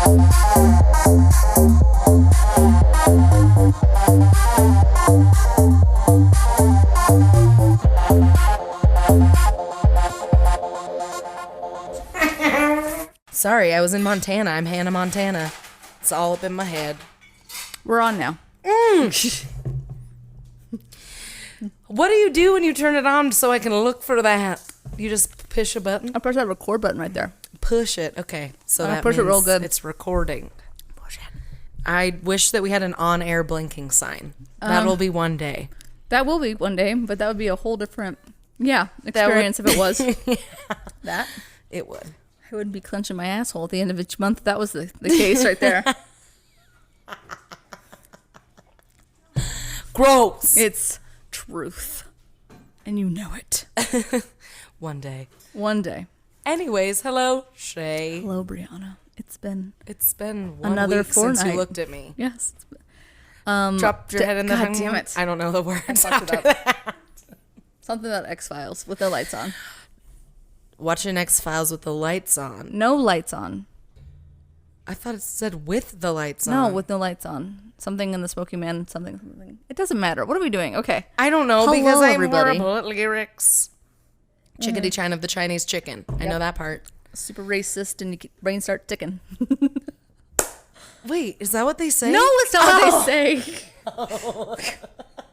Sorry, I was in Montana. I'm Hannah Montana. It's all up in my head. We're on now. What do you do when you turn it on so I can look for that? You just push a button? I push that record button right there. Push it. Okay. So I that push it means real good. It's recording. Push it. I wish that we had an on-air blinking sign. That'll be one day. That will be one day, but that would be a whole different, experience if it was. That? It would. I would be clenching my asshole at the end of each month. That was the case right there. Gross. It's truth. And you know it. One day. One day. Anyways, hello, Shay. Hello, Brianna. It's been one another week fortnight since you looked at me. Yes. Dropped your head in the God damn it. I don't know the words I fucked after it up. that. Something about X-Files with the lights on. Watching X-Files with the lights on. No lights on. I thought it said with the lights on. No, with no lights on. Something in the Smoky Man, something. It doesn't matter. What are we doing? Okay. I don't know, Hello, because I'm everybody. horrible at lyrics. Chickadee China of the Chinese chicken. I know that part. Super racist and your brain start ticking. Wait, is that what they say? No, it's not what they say.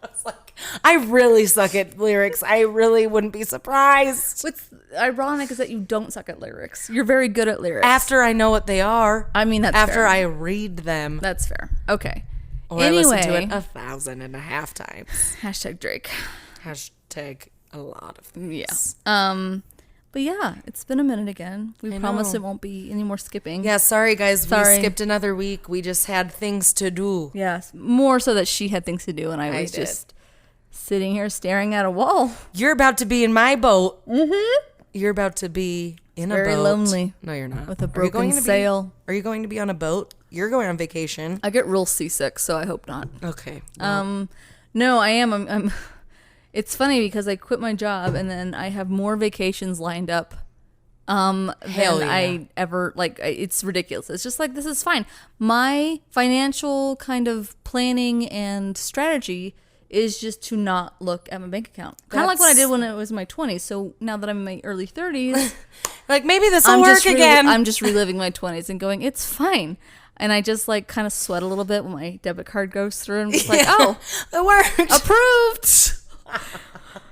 It's like, I really suck at lyrics. I really wouldn't be surprised. What's ironic is that you don't suck at lyrics. You're very good at lyrics. After I know what they are. I mean, that's after fair. I read them. That's fair. Okay. Or I listen to it 1,500 times. Hashtag Drake. Hashtag a lot of things. Yeah. But yeah, it's been a minute again. We promise it won't be any more skipping. Yeah, sorry guys. Sorry. We skipped another week. We just had things to do. Yes. More so that she had things to do and I was just sitting here staring at a wall. You're about to be in my boat. Mm-hmm. You're about to be in a boat. Very lonely. No, you're not. With a broken sail. Are you going to be on a boat? You're going on vacation. I get real seasick, so I hope not. Okay. Well. No, I am. I'm It's funny because I quit my job and then I have more vacations lined up than I ever, like, it's ridiculous. It's just like, this is fine. My financial kind of planning and strategy is just to not look at my bank account. Kind of like what I did when I was in my 20s. So now that I'm in my early 30s. Like, maybe this will work again. I'm just reliving my 20s and going, it's fine. And I just like kind of sweat a little bit when my debit card goes through and I'm just like, oh, it worked. Approved.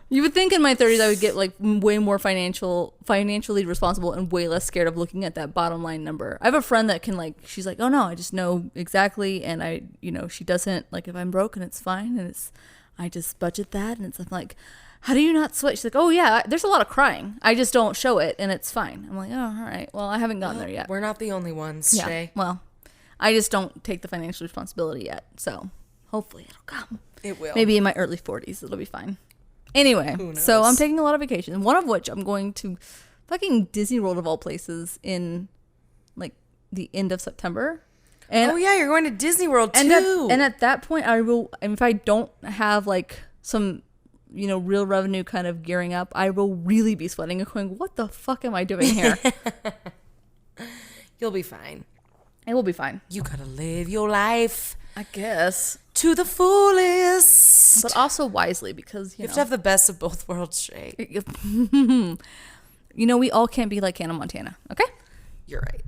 You would think in my 30s I would get like way more financially responsible and way less scared of looking at that bottom line number. I have a friend that can like, she's like, oh no, I just know exactly. And I, she doesn't, like, if I'm broke and it's fine and I just budget that. And I'm like, how do you not sweat? She's like, oh yeah, there's a lot of crying. I just don't show it and it's fine. I'm like, oh, all right. Well, I haven't gotten there yet. We're not the only ones, yeah. Shay. Well, I just don't take the financial responsibility yet. So hopefully it'll come. It will. Maybe in my early 40s, it'll be fine. Anyway, so I'm taking a lot of vacations. One of which I'm going to fucking Disney World of all places in like the end of September. And oh yeah, you're going to Disney World too. And at that point, I will. And if I don't have like some, real revenue kind of gearing up, I will really be sweating and going, "What the fuck am I doing here?" You'll be fine. It will be fine. You gotta live your life, I guess, to the fullest, but also wisely, because you have to have the best of both worlds, Shay. We all can't be like Hannah Montana. Okay, you're right.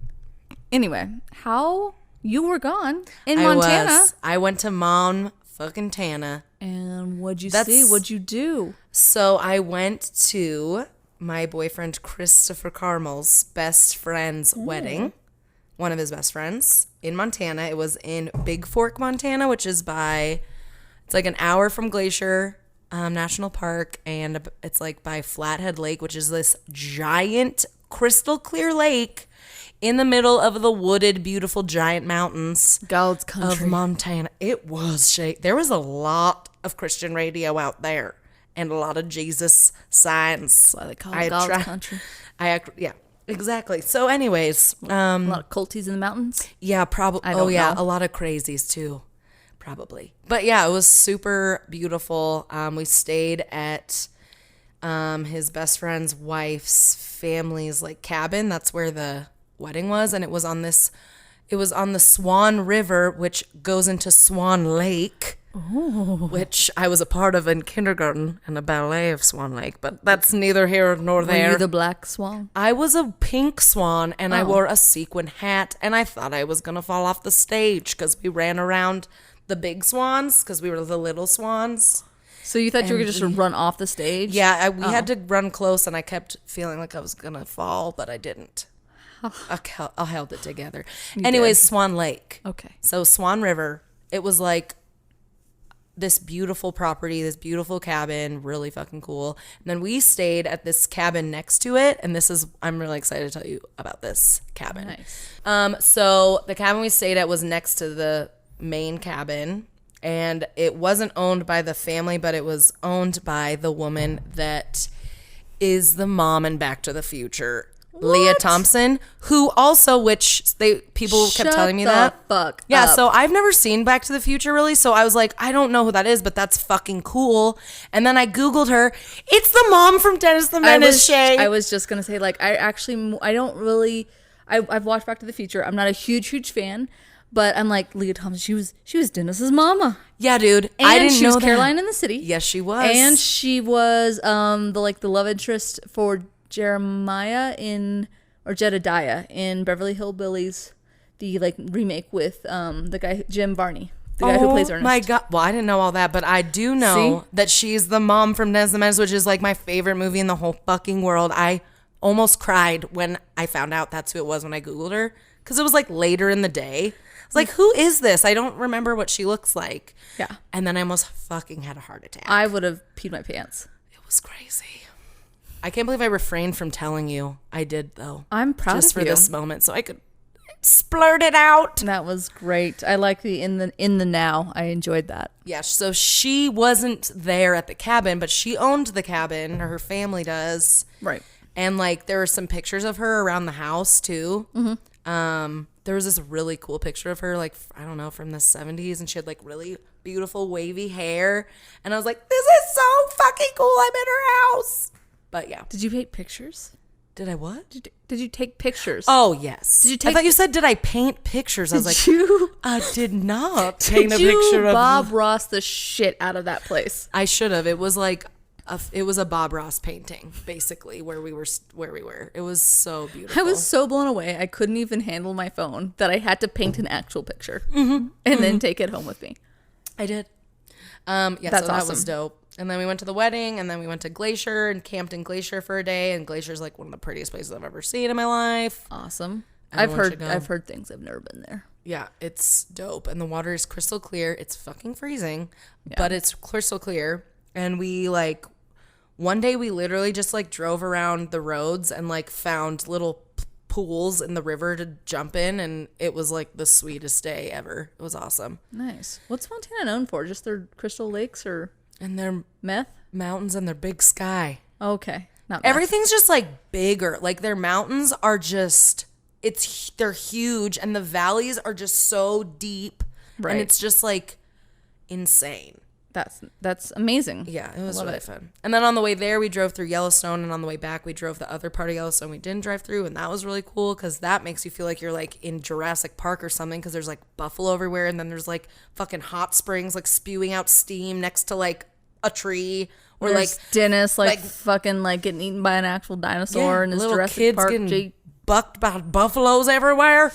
Anyway, how you were gone in Montana? I went to Mom fucking Tana. And what'd you see? What'd you do? So I went to my boyfriend Christopher Carmel's best friend's wedding. One of his best friends in Montana. It was in Big Fork, Montana, which is it's like an hour from Glacier National Park, and it's like by Flathead Lake, which is this giant crystal clear lake in the middle of the wooded, beautiful giant mountains God's country of Montana. It was, Shay. There was a lot of Christian radio out there and a lot of Jesus signs. That's why they call it God's country. Yeah. Exactly. So anyways. A lot of culties in the mountains? Yeah, probably. Oh, yeah. A lot of crazies, too. Probably. But yeah, it was super beautiful. We stayed at his best friend's wife's family's like cabin. That's where the wedding was. And it was on this, It was on the Swan River, which goes into Swan Lake, which I was a part of in kindergarten in a ballet of Swan Lake, but that's neither here nor there. Were you the black swan? I was a pink swan, and I wore a sequin hat, and I thought I was going to fall off the stage because we ran around the big swans because we were the little swans. So you thought you were just going to run off the stage? Yeah, we had to run close, and I kept feeling like I was going to fall, but I didn't. I held it together. Anyways, Swan Lake. Okay. So Swan River, it was like this beautiful property, this beautiful cabin, really fucking cool. And then we stayed at this cabin next to it, and I'm really excited to tell you about this cabin. Nice. So the cabin we stayed at was next to the main cabin, and it wasn't owned by the family, but it was owned by the woman that is the mom in Back to the Future. Leah Thompson, who also, people kept telling me that. Fuck yeah, up. so I've never seen Back to the Future really, so I was like, I don't know who that is, but that's fucking cool. And then I Googled her. It's the mom from Dennis the Menace, Shay. I was just gonna say, like, I don't really. I've watched Back to the Future. I'm not a huge fan, but I'm like, Leah Thompson. She was Dennis's mama. Yeah, dude. And I didn't she know was that. Caroline in the City. Yes, she was. And she was the love interest for Jedediah in Beverly Hillbillies, the remake with the guy Jim Varney, the guy who plays Ernest. Oh my god! Well, I didn't know all that, but I do know that she's the mom from Dennis the Menace, which is like my favorite movie in the whole fucking world. I almost cried when I found out that's who it was when I Googled her, because it was like later in the day. It's like, who is this? I don't remember what she looks like. Yeah. And then I almost fucking had a heart attack. I would have peed my pants. It was crazy. I can't believe I refrained from telling you. I did, though. I'm proud just of you. for this moment, so I could splurt it out. That was great. I like the in the now. I enjoyed that. Yeah, so she wasn't there at the cabin, but she owned the cabin, or her family does. Right. And there were some pictures of her around the house too. Mm-hmm. There was this really cool picture of her, I don't know, from the 70s, and she had really beautiful wavy hair. And I was like, this is so fucking cool. I'm in her house. But yeah. Did you take pictures? Did I what? Did you take pictures? Oh, yes. Did you take? I thought you said, did I paint pictures? I was like, I did not Did paint a picture of Bob Ross the shit out of that place. I should have. It was it was a Bob Ross painting, basically, where we were. It was so beautiful. I was so blown away. I couldn't even handle my phone that I had to paint an actual picture and then take it home with me. I did. Yeah, That's so that awesome. was dope. And then we went to the wedding, and then we went to Glacier and camped in Glacier for a day. And Glacier's one of the prettiest places I've ever seen in my life. Awesome. Everyone should go. I've heard things. I've never been there. Yeah, it's dope. And the water is crystal clear. It's fucking freezing, but it's crystal clear. And we one day we literally just drove around the roads and found little pools in the river to jump in, and it was the sweetest day ever. It was awesome. Nice. What's Montana known for? Just their crystal lakes or And their meth? mountains and their big sky. Okay. Not meth. Everything's just bigger. Their mountains are just they're huge, and the valleys are just so deep. Right. And it's just insane. That's amazing. Yeah, it was really fun. And then on the way there, we drove through Yellowstone, and on the way back, we drove the other part of Yellowstone we didn't drive through, and that was really cool because that makes you feel like you're in Jurassic Park or something, because there's buffalo everywhere, and then there's fucking hot springs spewing out steam next to a tree, or There's Dennis fucking getting eaten by an actual dinosaur, and his little Jurassic kids Park. getting bucked by buffaloes everywhere.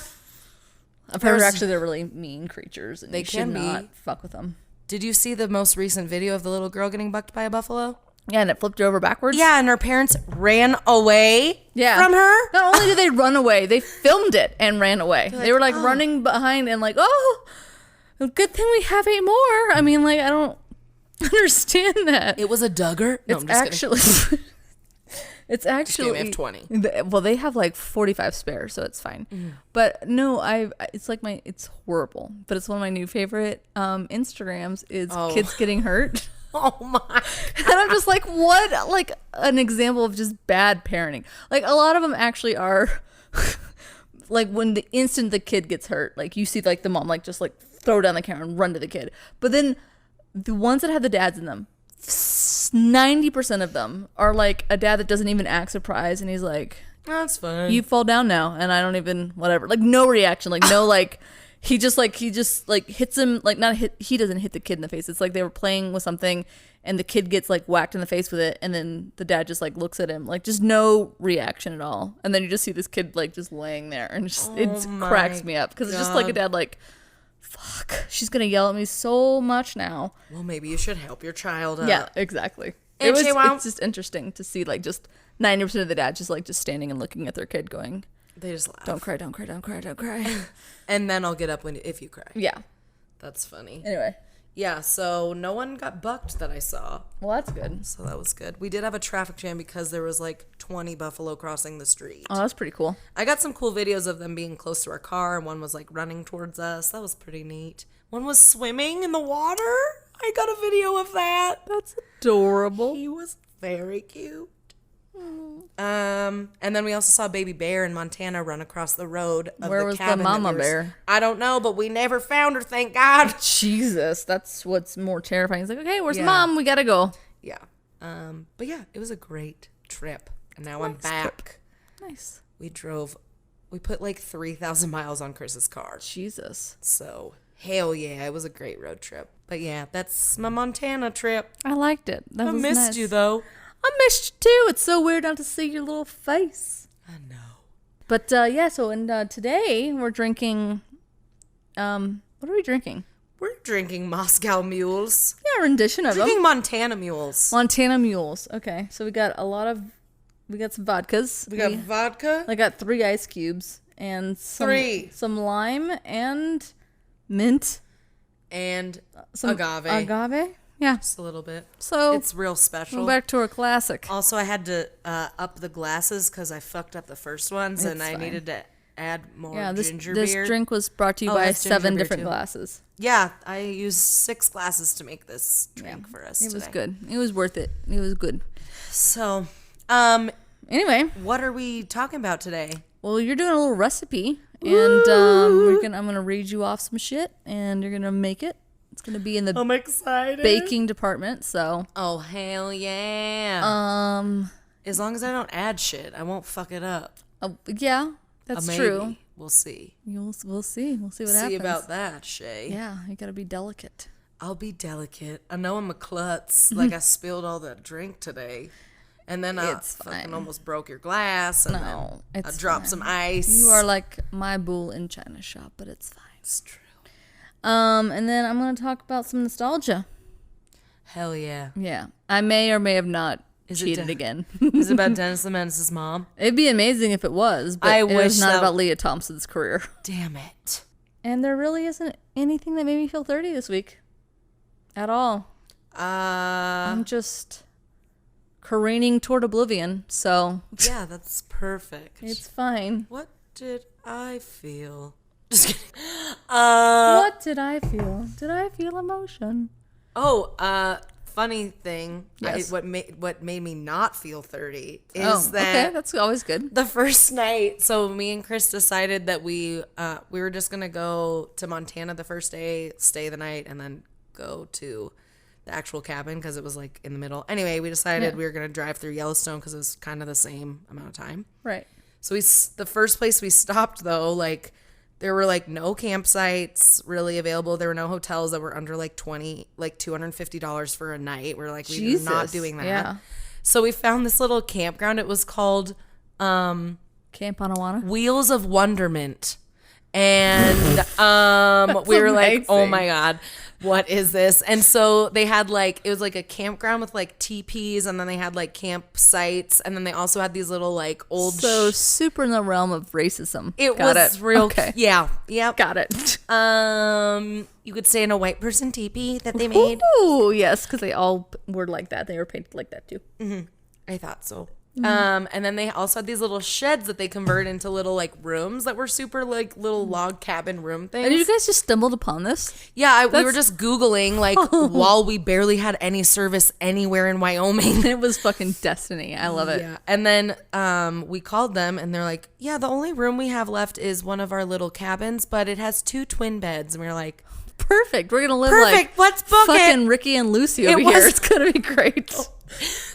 I've heard actually they're really mean creatures, and They you can should be. not fuck with them. Did you see the most recent video of the little girl getting bucked by a buffalo? Yeah, and it flipped her over backwards. Yeah, and her parents ran away from her. Not only did they run away, they filmed it and ran away. They were running behind and oh, good thing we have 8 more. I mean, I don't understand that. It was a Duggar. No, It's I'm just actually... kidding. It's actually... We have 20. Well, they have 45 spares, so it's fine. But no, it's it's horrible. But it's one of my new favorite Instagrams is kids getting hurt. Oh my. And I'm just what? An example of just bad parenting. A lot of them actually are when the instant the kid gets hurt, you see the mom just throw down the camera and run to the kid. But then the ones that have the dads in them, 90% of them are a dad that doesn't even act surprised, and he's That's fine. You fall down now, and I don't even whatever. Like no reaction. Like no like. He just hits him like not hit. He doesn't hit the kid in the face. It's like they were playing with something, and the kid gets like whacked in the face with it, and then the dad just like looks at him like just no reaction at all, and then you just see this kid like just laying there, and it cracks me up because it's just like a dad like, fuck, she's gonna yell at me so much now. Well, maybe you should help your child up. Yeah, exactly. And It's just interesting to see like just 90% of the dads just standing and looking at their kid going. They just laugh. Don't cry, don't cry, don't cry, don't cry. And then I'll get up if you cry. Yeah. That's funny. Anyway. Yeah, so no one got bucked that I saw. Well, that's good. So that was good. We did have a traffic jam because there was like 20 buffalo crossing the street. Oh, that's pretty cool. I got some cool videos of them being close to our car, and one was like running towards us. That was pretty neat. One was swimming in the water. I got a video of that. That's adorable. He was very cute. And then we also saw a baby bear in Montana run across the road of Where the was cabin. the mama bear? I don't know, but we never found her, thank God. Jesus, that's what's more terrifying. It's like, okay, where's Yeah. mom? We gotta go. Yeah. But yeah, it was a great trip. And now I'm back. Nice. We put like 3,000 miles on Chris's car. Jesus. So, hell yeah, it was a great road trip. But yeah, that's my Montana trip. I liked it. That I was missed nice. you though. I missed you too. It's so weird not to see your little face. I know. But yeah, so today we're drinking. What are we drinking? We're drinking Moscow Mules. Yeah, a rendition of Drinking them. Montana Mules. Montana Mules. Okay, so we got we got some vodkas. We got vodka. I got 3 ice cubes and some lime and mint. And Some agave. Agave? Yeah. Just a little bit. So It's real special. go back to our classic. Also, I had to up the glasses because I fucked up the first ones, and I needed to add more ginger this beer. drink was brought to you Oh, by that's ginger 7 beer, different too. glasses. Yeah, I used 6 glasses to make this drink for us It was today. good. It was worth it. It was good. So, Anyway, what are we talking about today? well, you're doing a little recipe, and I'm gonna read you off some shit, and you're gonna make it. It's gonna be in the I'm excited. baking department. So, Oh, hell yeah. um, As long as I don't add shit, I won't fuck it up. yeah, that's Maybe. true. We'll see. We'll see. We'll see what See happens. about that, Shay. Yeah, you gotta be delicate. I'll be delicate. I know I'm a klutz. Like, I spilled all that drink today. And then I It's fucking fine. almost broke your glass. And No, then I it's dropped fine. some ice. You are like my bull in China shop, but it's fine. It's true. And then I'm gonna talk about some nostalgia. Hell yeah. Yeah, I may or may have not Is it cheated again. Is it about Dennis the Menace's mom? It'd be amazing if it was, but I it wish was not that- about Leah Thompson's career. Damn it. And there really isn't anything that made me feel 30 this week. At all. I'm just careening toward oblivion, so Yeah, that's perfect. it's fine. What did I feel? Just kidding. What did I feel? Did I feel emotion? Funny thing. Yes. What made me not feel 30 is that okay, that's always good. the first night. So me and Chris decided that we were just gonna go to Montana the first day, stay the night, and then go to the actual cabin because it was like in the middle. Anyway, we decided we were gonna drive through Yellowstone because it was kind of the same amount of time. Right. So the first place we stopped though, like there were like no campsites really available. There were no hotels that were under like $250 for a night. We're like, we're not Jesus, doing that. yeah. So we found this little campground. It was called Camp Anawana. Wheels of Wonderment. And we were like, oh amazing. my God, what is this? And so they had like, it was like a campground with like teepees, and then they had like campsites, and then they also had these little like old. So super in the realm of racism. it Got was it. real. Okay. Yeah. Yep. Got it. You could stay in a white person teepee that they made. Ooh, yes, because they all were like that. They were painted like that too. I thought so. And then they also had these little sheds that they converted into little like rooms that were super like little log cabin room things. And you guys just stumbled upon this? Yeah, we were just Googling like while we barely had any service anywhere in Wyoming. It was fucking destiny. I love it. Yeah. And then we called them and they're like, yeah, the only room we have left is one of our little cabins, but it has 2 twin beds. And we were like, Perfect. We're gonna live perfect, let's book fucking it. Ricky and Lucy over It here. was- It's gonna be great.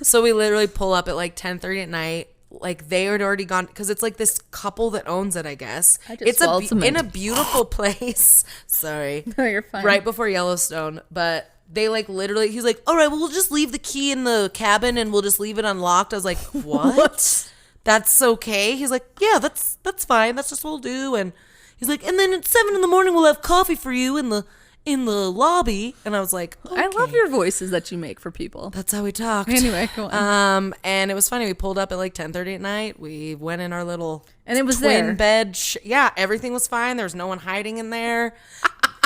So we literally pull up at like 10:30 at night, like they had already gone, because it's like this couple that owns it, I guess. I just It's swallowed some in a mint. beautiful place. Sorry. No, you're fine. Right before Yellowstone, but they like literally, he's like, all right, well, we'll just leave the key in the cabin and we'll just leave it unlocked. I was like, what? That's okay. He's like, yeah, that's fine. That's just what we'll do. And he's like, and then at 7 a.m, we'll have coffee for you in the lobby. And I was like, okay. I love your voices that you make for people. That's how we talked. Anyway, go on. And it was funny. We pulled up at like 10:30 at night. We went in our little And it was twin there. bed. Yeah, everything was fine. There was no one hiding in there.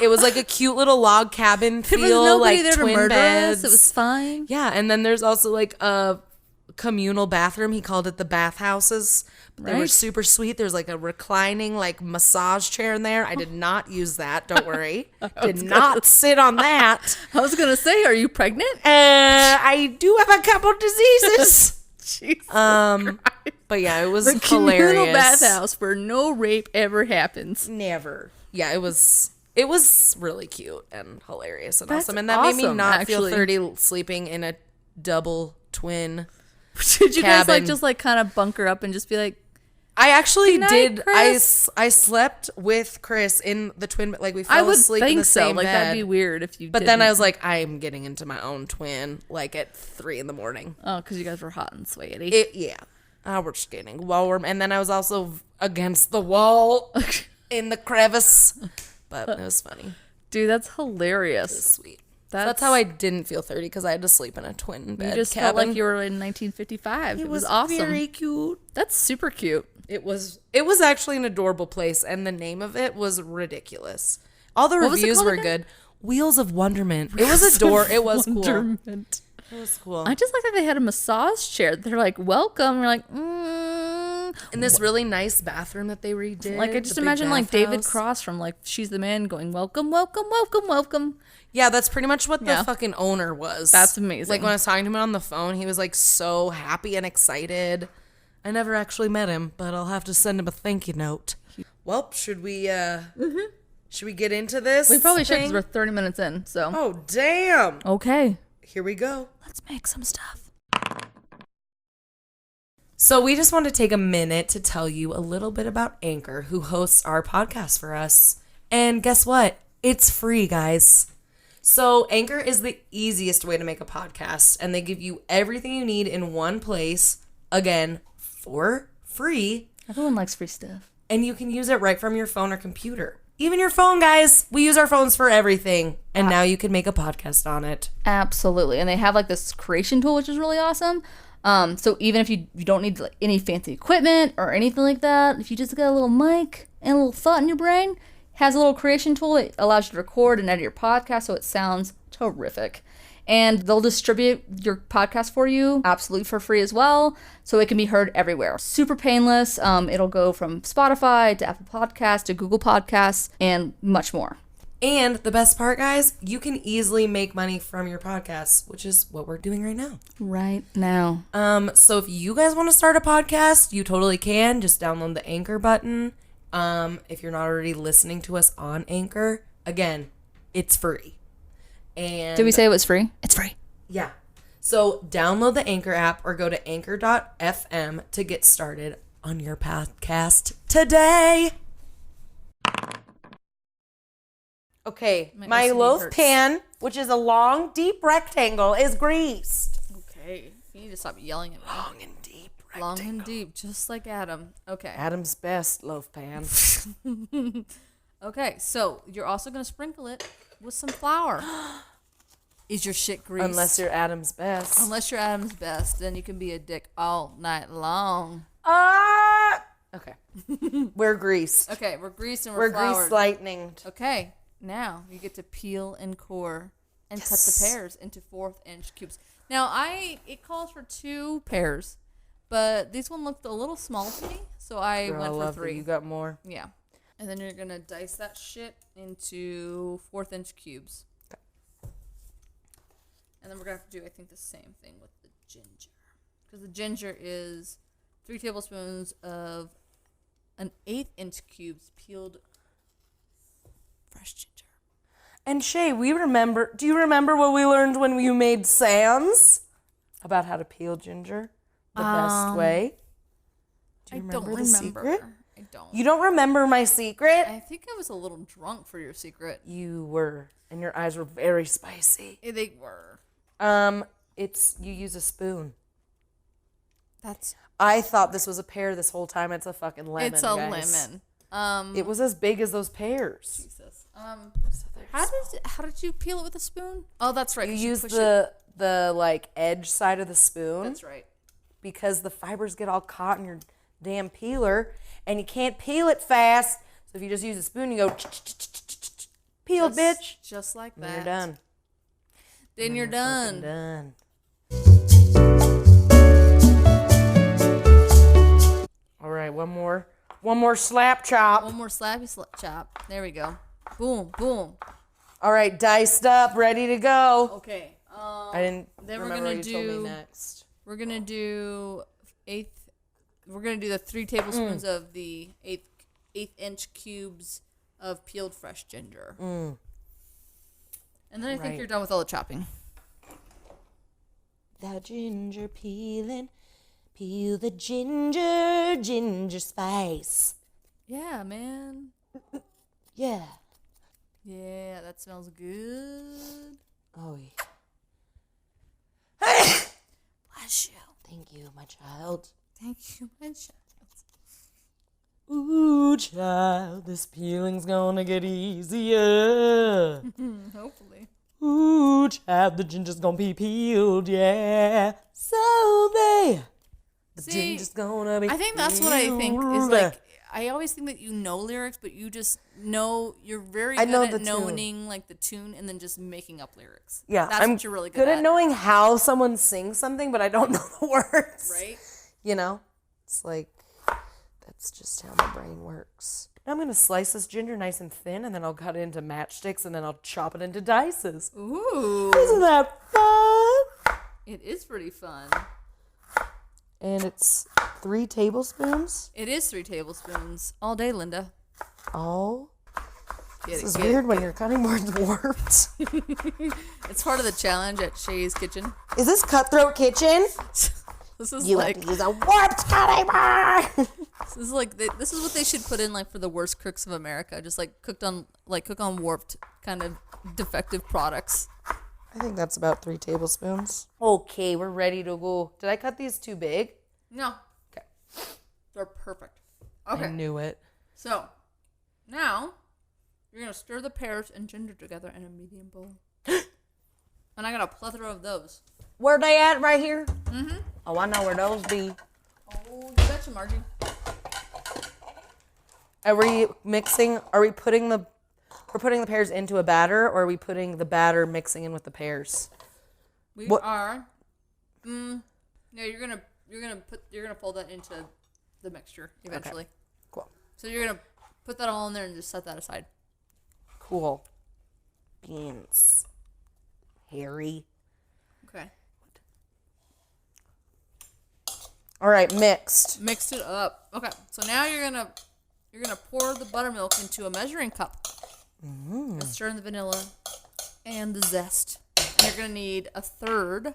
It was like a cute little log cabin feel. There was nobody like there to twin murder beds. us. It was fine. Yeah, and then there's also like a communal bathroom. He called it the bathhouses. They were Right. super sweet. There's like a reclining like massage chair in there. I did not use that. Don't worry. Did not sit on that. I was going to say, are you pregnant? I do have a couple diseases. Jesus But yeah, it was the hilarious. communal bathhouse where no rape ever happens. Never. Yeah, it was really cute and hilarious and That's awesome. And that made me awesome, not actually. feel 30 sleeping in a double twin. Did you guys Cabin. just kind of bunker up and just be like, I actually Good night, did. Chris. I slept with Chris in the twin bed. Like we I fell would asleep in think the so. same Like bed. that'd be weird if you. But then didn't. I was like, I'm getting into my own twin like at 3 a.m. oh, because you guys were hot and sweaty. Yeah. We're just getting warm. And then I was also against the wall in the crevice. But it was funny. Dude, that's It was hilarious. sweet. That's how I didn't feel 30, because I had to sleep in a twin bed You just cabin. felt like you were in 1955. It was awesome. very cute. That's super cute. It was actually an adorable place, and the name of it was ridiculous. All the What was it reviews called were again? good. Wheels of Wonderment. It was It was cool. Wonderment. It was cool. I just like that they had a massage chair. They're like, welcome. You're like, In this really nice bathroom that they redid. Like I the just big imagine like David bathhouse. Cross from like She's the Man going, welcome, welcome, welcome, welcome. Yeah, that's pretty much what the Yeah. fucking owner was. That's amazing. Like when I was talking to him on the phone, he was like so happy and excited. I never actually met him, but I'll have to send him a thank you note. Well, should we get into this? We probably should thing? because we're 30 minutes in. So Oh, damn. okay, Here we go. let's make some stuff. So we just want to take a minute to tell you a little bit about Anchor, who hosts our podcast for us. And guess what? It's free, guys. So Anchor is the easiest way to make a podcast, and they give you everything you need in one place, again, for free, Everyone likes free stuff. and you can use it right from your phone or computer. Even your phone, guys. We use our phones for everything, and now you can make a podcast on it. Absolutely. And they have like this creation tool, which is really awesome. So even if you don't need like, any fancy equipment or anything like that, if you just got a little mic and a little thought in your brain, it has a little creation tool that allows you to record and edit your podcast so it sounds terrific. And they'll distribute your podcast for you absolutely for free as well, so it can be heard everywhere. Super painless. It'll go from Spotify to Apple Podcasts to Google Podcasts and much more. And the best part, guys, you can easily make money from your podcast, which is what we're doing right now. Right now. So if you guys want to start a podcast, you totally can. Just download the Anchor button. If you're not already listening to us on Anchor, again, it's free. And Did we say it was free? It's free. yeah. So download the Anchor app or go to anchor.fm to get started on your podcast today. Okay, my wrist loaf hurts. pan, which is a long, deep rectangle, is greased. Okay. You need to stop yelling at me. Long and deep rectangle. Long and deep, just like Adam. Okay. Adam's best loaf pan. Okay, so you're also going to sprinkle it with some flour. Is your shit greased? Unless you're Adam's best. Unless you're Adam's best, then you can be a dick all night long. Okay. We're greased. Okay, we're greased and We're we're floured. grease lightninged. Okay, now you get to peel and core and cut the pears into 1/4-inch cubes. Now it calls for 2 pears, but this one looked a little small to me, so I Girl, went I for love 3. that you got more. Yeah. And then you're going to dice that shit into 1/4-inch cubes. Okay. And then we're going to have to do, I think, the same thing with the ginger. Because the ginger is 3 tablespoons of an 1/8-inch cubes peeled fresh ginger. And Shay, do you remember what we learned when you made Sans? About how to peel ginger the best way? Do you I don't remember the secret? I don't. You don't remember my secret? I think I was a little drunk for your secret. You were, and your eyes were very spicy. They were. It's you use a spoon. That's. I thought this was a pear this whole time. It's a fucking lemon. It's a guys. lemon. It was as big as those pears. Jesus. How did you peel it with a spoon? Oh, that's right. You use the like edge side of the spoon. That's right. Because the fibers get all caught in your damn peeler, and you can't peel it fast. So if you just use a spoon, you go peel, bitch. Just like that. And you're done. Then you're done. Done. All right, one more slap chop. One more slappy chop. There we go. Boom, boom. All right, diced up, ready to go. Okay. I didn't. Then remember we're what you told me next. We're gonna do the 3 tablespoons of the eighth inch cubes of peeled fresh ginger. And then I think you're done with all the chopping. The ginger peeling, peel the ginger spice. Yeah, man. Yeah. Yeah, that smells good. Oh yeah. Bless you. Thank you, my child. Thank you, my child. Ooh, child, this peeling's gonna get easier. Hopefully. Ooh, child, the ginger's gonna be peeled, yeah. So the ginger's gonna be I think that's what I think is like. I always think that you know lyrics, but you just know you're very good at knowing like the tune and then just making up lyrics. Yeah, that's what you're really good at. knowing how someone sings something, but I don't know the words. Right? You know, it's like that's just how my brain works. Now I'm gonna slice this ginger nice and thin, and then I'll cut it into matchsticks, and then I'll chop it into dices. Ooh, Isn't that fun? It is pretty fun. And it's 3 tablespoons. It is 3 tablespoons all day, Linda. Oh. This is weird when your cutting board's warped. It's part of the challenge at Shay's Kitchen. Is this Cutthroat Kitchen? This is You like have to use a warped cutting board. this is what they should put in like for the worst cooks of America. Just like cook on warped kind of defective products. I think that's about 3 tablespoons. Okay, we're ready to go. Did I cut these too big? No. Okay. They're perfect. Okay. I knew it. So, now, you're going to stir the pears and ginger together in a medium bowl. And I got a plethora of those. Where they at right here? Mm-hmm. Oh, I know where those be. Oh, you betcha, Margie. Are we putting the pears into a batter, or are we putting the batter mixing in with the pears? We are. No, you're gonna fold that into the mixture eventually. Okay. Cool. So you're gonna put that all in there and just set that aside. Cool. Beans. Harry. Okay. All right, mixed. Mixed it up. Okay. So now you're gonna pour the buttermilk into a measuring cup. Mm-hmm. Stir in the vanilla and the zest. And you're gonna need a 1/3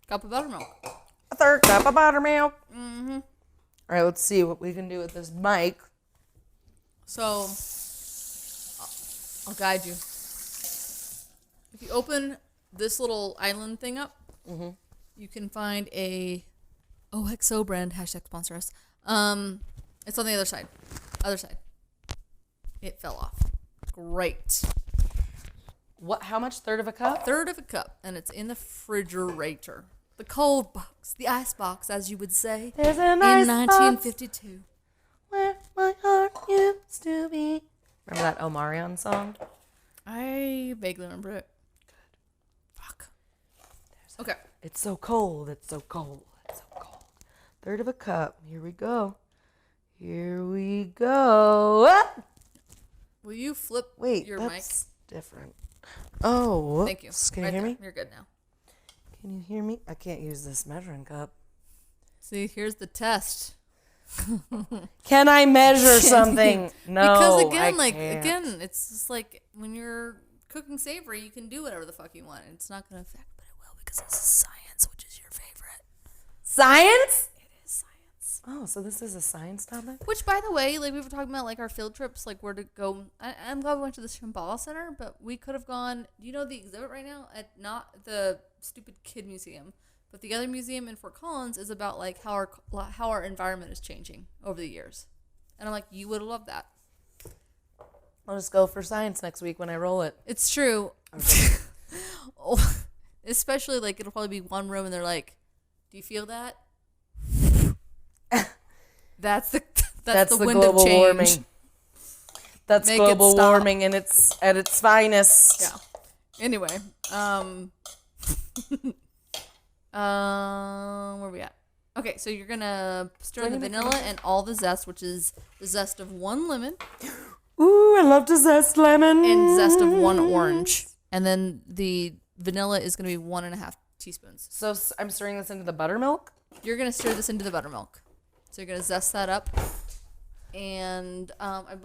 cup of buttermilk. A 1/3 cup of buttermilk. Mm-hmm. All right, let's see what we can do with this mic. So, I'll guide you. If you open this little island thing up, you can find a OXO brand, #sponsor us. It's on the other side. Other side. It fell off. Great. What? How much? 1/3 of a cup? 1/3 of a cup, and it's in the refrigerator. The cold box, the ice box, as you would say. There's an ice in 1952. Box where my heart used to be. Remember that Omarion song? I vaguely remember it. Good. Fuck. Okay. It's so cold. It's so cold. It's so cold. 1/3 of a cup. Here we go. Here we go. Ah! Will you flip your mic? Different. Oh. Thank you. Can you hear me? You're good now. Can you hear me? I can't use this measuring cup. See, here's the test. Can I measure something? No. Because again, I can't. it's just like when you're cooking savory, you can do whatever the fuck you want. It's not going to affect, but it will because this is science, which is your favorite. Science? It is science. Oh, so this is a science topic? Which, by the way, like we were talking about, like our field trips, like where to go. I'm glad we went to the Shambhala Center, but we could have gone. Do you know the exhibit right now at not the stupid kid museum, but the other museum in Fort Collins is about like how our environment is changing over the years, and I'm like, you would have loved that. I'll just go for science next week when I roll it. It's true. Especially like it'll probably be one room, and they're like, "Do you feel that?" That's the wind global of change. warming. That's Make global it stop. warming and it's at its finest. Yeah. Anyway, where are we at? Okay, so you're gonna stir the vanilla and all the zest, which is the zest of 1 lemon Ooh, I love to zest lemon. and zest of 1 orange, and then the vanilla is gonna be 1.5 teaspoons. So I'm stirring this into the buttermilk? You're gonna stir this into the buttermilk. So you're gonna zest that up, and I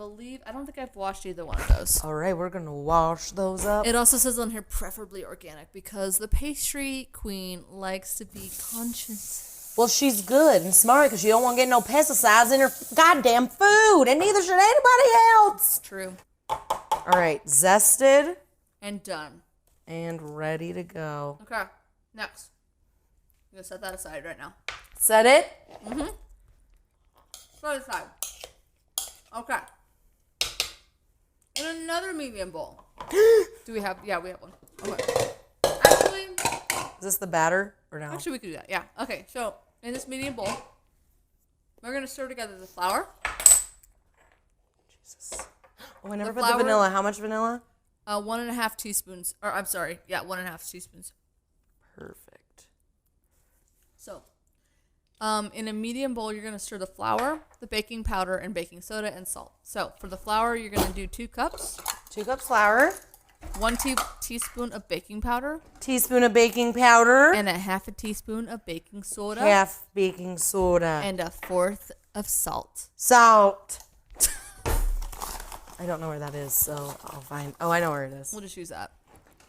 don't think I've washed either one of those. All right, we're going to wash those up. It also says on here preferably organic because the pastry queen likes to be conscious. Well, she's good and smart because she don't want to get no pesticides in her goddamn food, and neither should anybody else. True. All right, zested And done. and ready to go. Okay, next. I'm gonna set that aside right now. Set it? Set it aside. Okay. In another medium bowl. Do we have? Yeah, we have one. Okay. Actually, Is this the batter or no? we could do that. Yeah. Okay. So in this medium bowl, we're gonna stir together the flour. Jesus. Oh, I never The put the flour- vanilla. How much vanilla? 1.5 teaspoons. Or I'm sorry. Yeah, 1.5 teaspoons. Perfect. So, in a medium bowl, you're going to stir the flour, the baking powder, and baking soda and salt. So, for the flour, you're going to do 2 cups, 2 cups flour, 1 teaspoon of baking powder, teaspoon of baking powder, and 1/2 teaspoon of baking soda, half baking soda, and 1/4 of salt. salt. I don't know where that is, so I'll find. Oh, I know where it is. We'll just use that.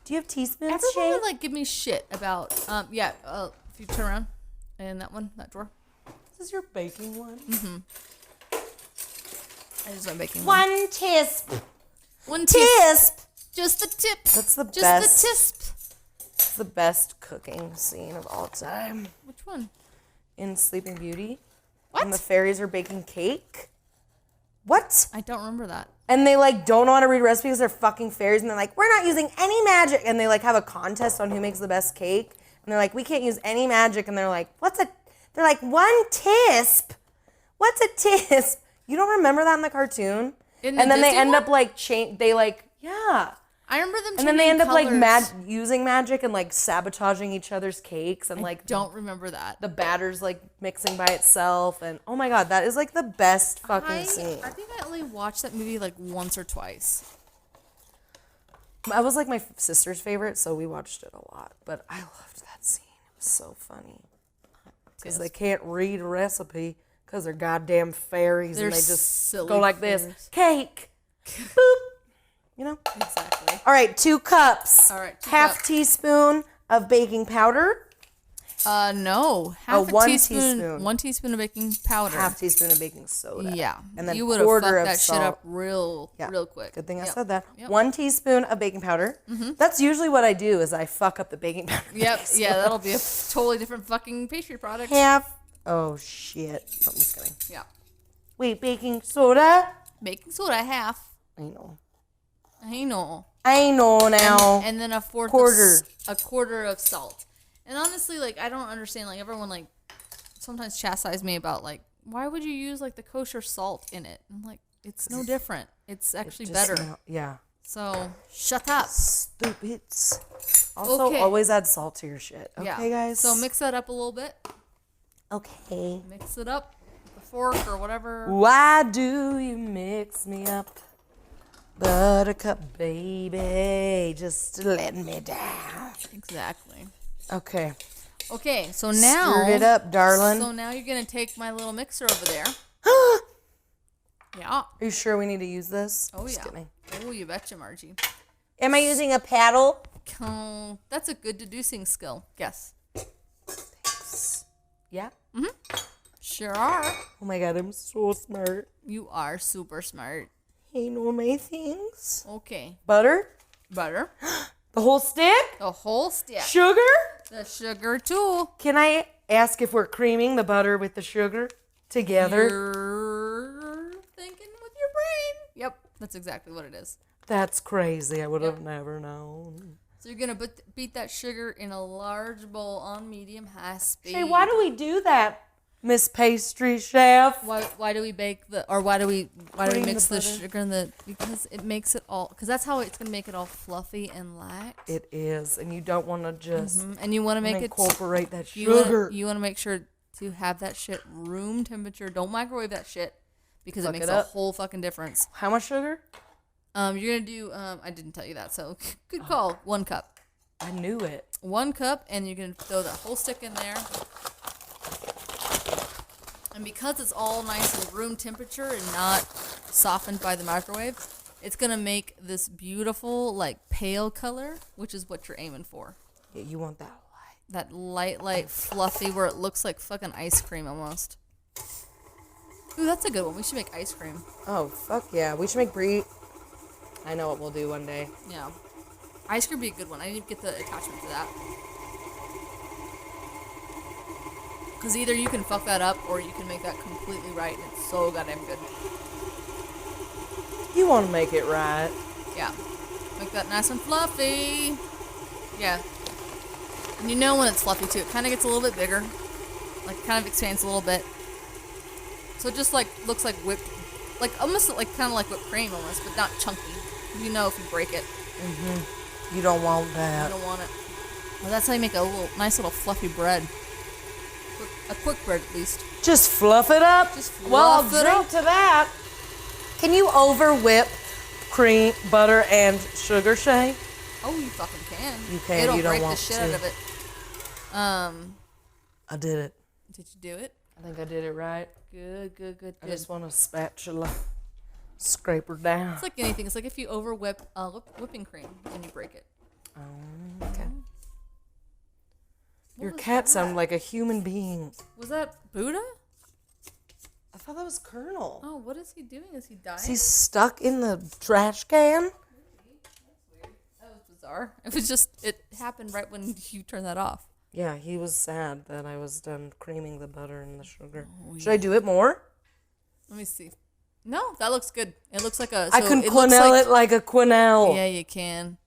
Do you have teaspoons, Everyone Shay? would, like, give me shit about, if you turn around, in that drawer. This is your baking one. I just went baking one. 1 tisp. 1 Tisp. Just the tip. That's the Just best. the tisp. It's the best cooking scene of all time. Which one? In Sleeping Beauty. What? And the fairies are baking cake. What? I don't remember that. And they like don't want to read recipes because they're fucking fairies, and they're like, we're not using any magic, and they like have a contest on who makes the best cake, and they're like, we can't use any magic, and they're like, they're like 1 tisp. What's a tisp? You don't remember that in the cartoon? In the And then they Disney end one? up like yeah. I remember them. And then they end up like colors. using magic and like sabotaging each other's cakes, and I like don't remember that. the batter's like mixing by itself, and oh my god, that is like the best fucking scene. I think I only watched that movie like once or twice. I was like my sister's favorite, so we watched it a lot. But I loved that scene. It was so funny because they can't read a recipe because they're goddamn fairies, They're and they just silly go like fairies. this, cake, boop. You know. Exactly. All right, 2 cups. All right, 2 half cups. teaspoon of baking powder. No. Half a 1 teaspoon. teaspoon. 1 teaspoon of baking powder. Half teaspoon of baking soda. Yeah. And then you would have quarter fucked of that salt. shit up real quick. Good thing I Yep. said that. Yep. 1 teaspoon of baking powder. That's usually what I do is I fuck up the baking powder. Yep. Yeah, that'll be a totally different fucking pastry product. Half. Oh shit. Oh, I'm just kidding. Yeah. Wait, baking soda? Baking soda, half. I know. I know. I know now. And then a Quarter. a quarter of salt. And honestly, like, I don't understand. Like, everyone like sometimes chastise me about like, why would you use like the kosher salt in it? I'm like, it's no different. It's actually better. Yeah. So shut up. Stupids. Also, Okay. always add salt to your shit. Okay, Yeah. guys? So mix that up a little bit. Okay. Mix it up with a fork or whatever. Why do you mix me up? Buttercup, baby, just to let me down. Exactly. Okay. Okay, so now Stirred it up, darling. So now you're gonna take my little mixer over there. Yeah. Are you sure we need to use this? Oh Just yeah. kidding. Oh, you betcha, Margie. Am I using a paddle? Oh, that's a good deducing skill. Guess. Yeah. Mm-hmm. Sure are. Oh my god, I'm so smart. You are super smart. Hey, know my things. Okay. Butter? Butter. The whole stick? The whole stick. Sugar? The sugar too. Can I ask if we're creaming the butter with the sugar together? You're thinking with your brain. Yep, that's exactly what it is. That's crazy. I would have never known. So you're going to beat that sugar in a large bowl on medium-high speed. Hey, why do we do that, Miss Pastry Chef? Why do we bake the, or why do we mix the butter. sugar and the, because it makes it all, because that's how it's going to make it all fluffy and lax. It is, and you don't want to just And you want to make it, incorporate that you sugar. you want to make sure to have that shit room temperature. Don't microwave that shit because it Fuck makes it a up. whole fucking difference. How much sugar? You're going to do, I didn't tell you that, so good call. 1 cup. I knew it. 1 cup, and you're going to throw that whole stick in there. And because it's all nice and room temperature and not softened by the microwave, it's going to make this beautiful, like, pale color, which is what you're aiming for. Yeah, you want that light. That light, fluffy, where it looks like fucking ice cream almost. Ooh, that's a good one. We should make ice cream. Oh, fuck yeah. We should make Brie. I know what we'll do one day. Yeah. Ice cream would be a good one. I need to get the attachment for that. Because either you can fuck that up or you can make that completely right, and it's so goddamn good. You want to make it right. Yeah. Make that nice and fluffy. Yeah. And you know when it's fluffy too. It kind of gets a little bit bigger. Like it kind of expands a little bit. So it just like looks like whipped, like almost like kind of like whipped cream almost, but not chunky. You know if you break it. You don't want You that. don't want it. Well, that's how you make a nice little fluffy bread. A quick bread at least. Just fluff it up. Just Well, I'll fluff it drink up. to that. Can you over whip cream, butter, and sugar, Shay? Oh, you fucking can. You can, It'll you don't break want the shit to. out of it. I did it. Did you do it? I think I did it right. Good. I just want a spatula. Scrape her down. It's like anything. It's like if you over whip whipping cream and you break it. Okay. What Your was cat that? sounded like a human being. Was that Buddha? I thought that was Colonel. Oh, what is he doing? Is he dying? Is he stuck in the trash can? That was bizarre. It was just, it happened right when you turned that off. Yeah, he was sad that I was done creaming the butter and the sugar. Should I do it more? Let me see. No, that looks good. It looks like a. I so can it looks quenelle like, it like a quenelle. Yeah, you can.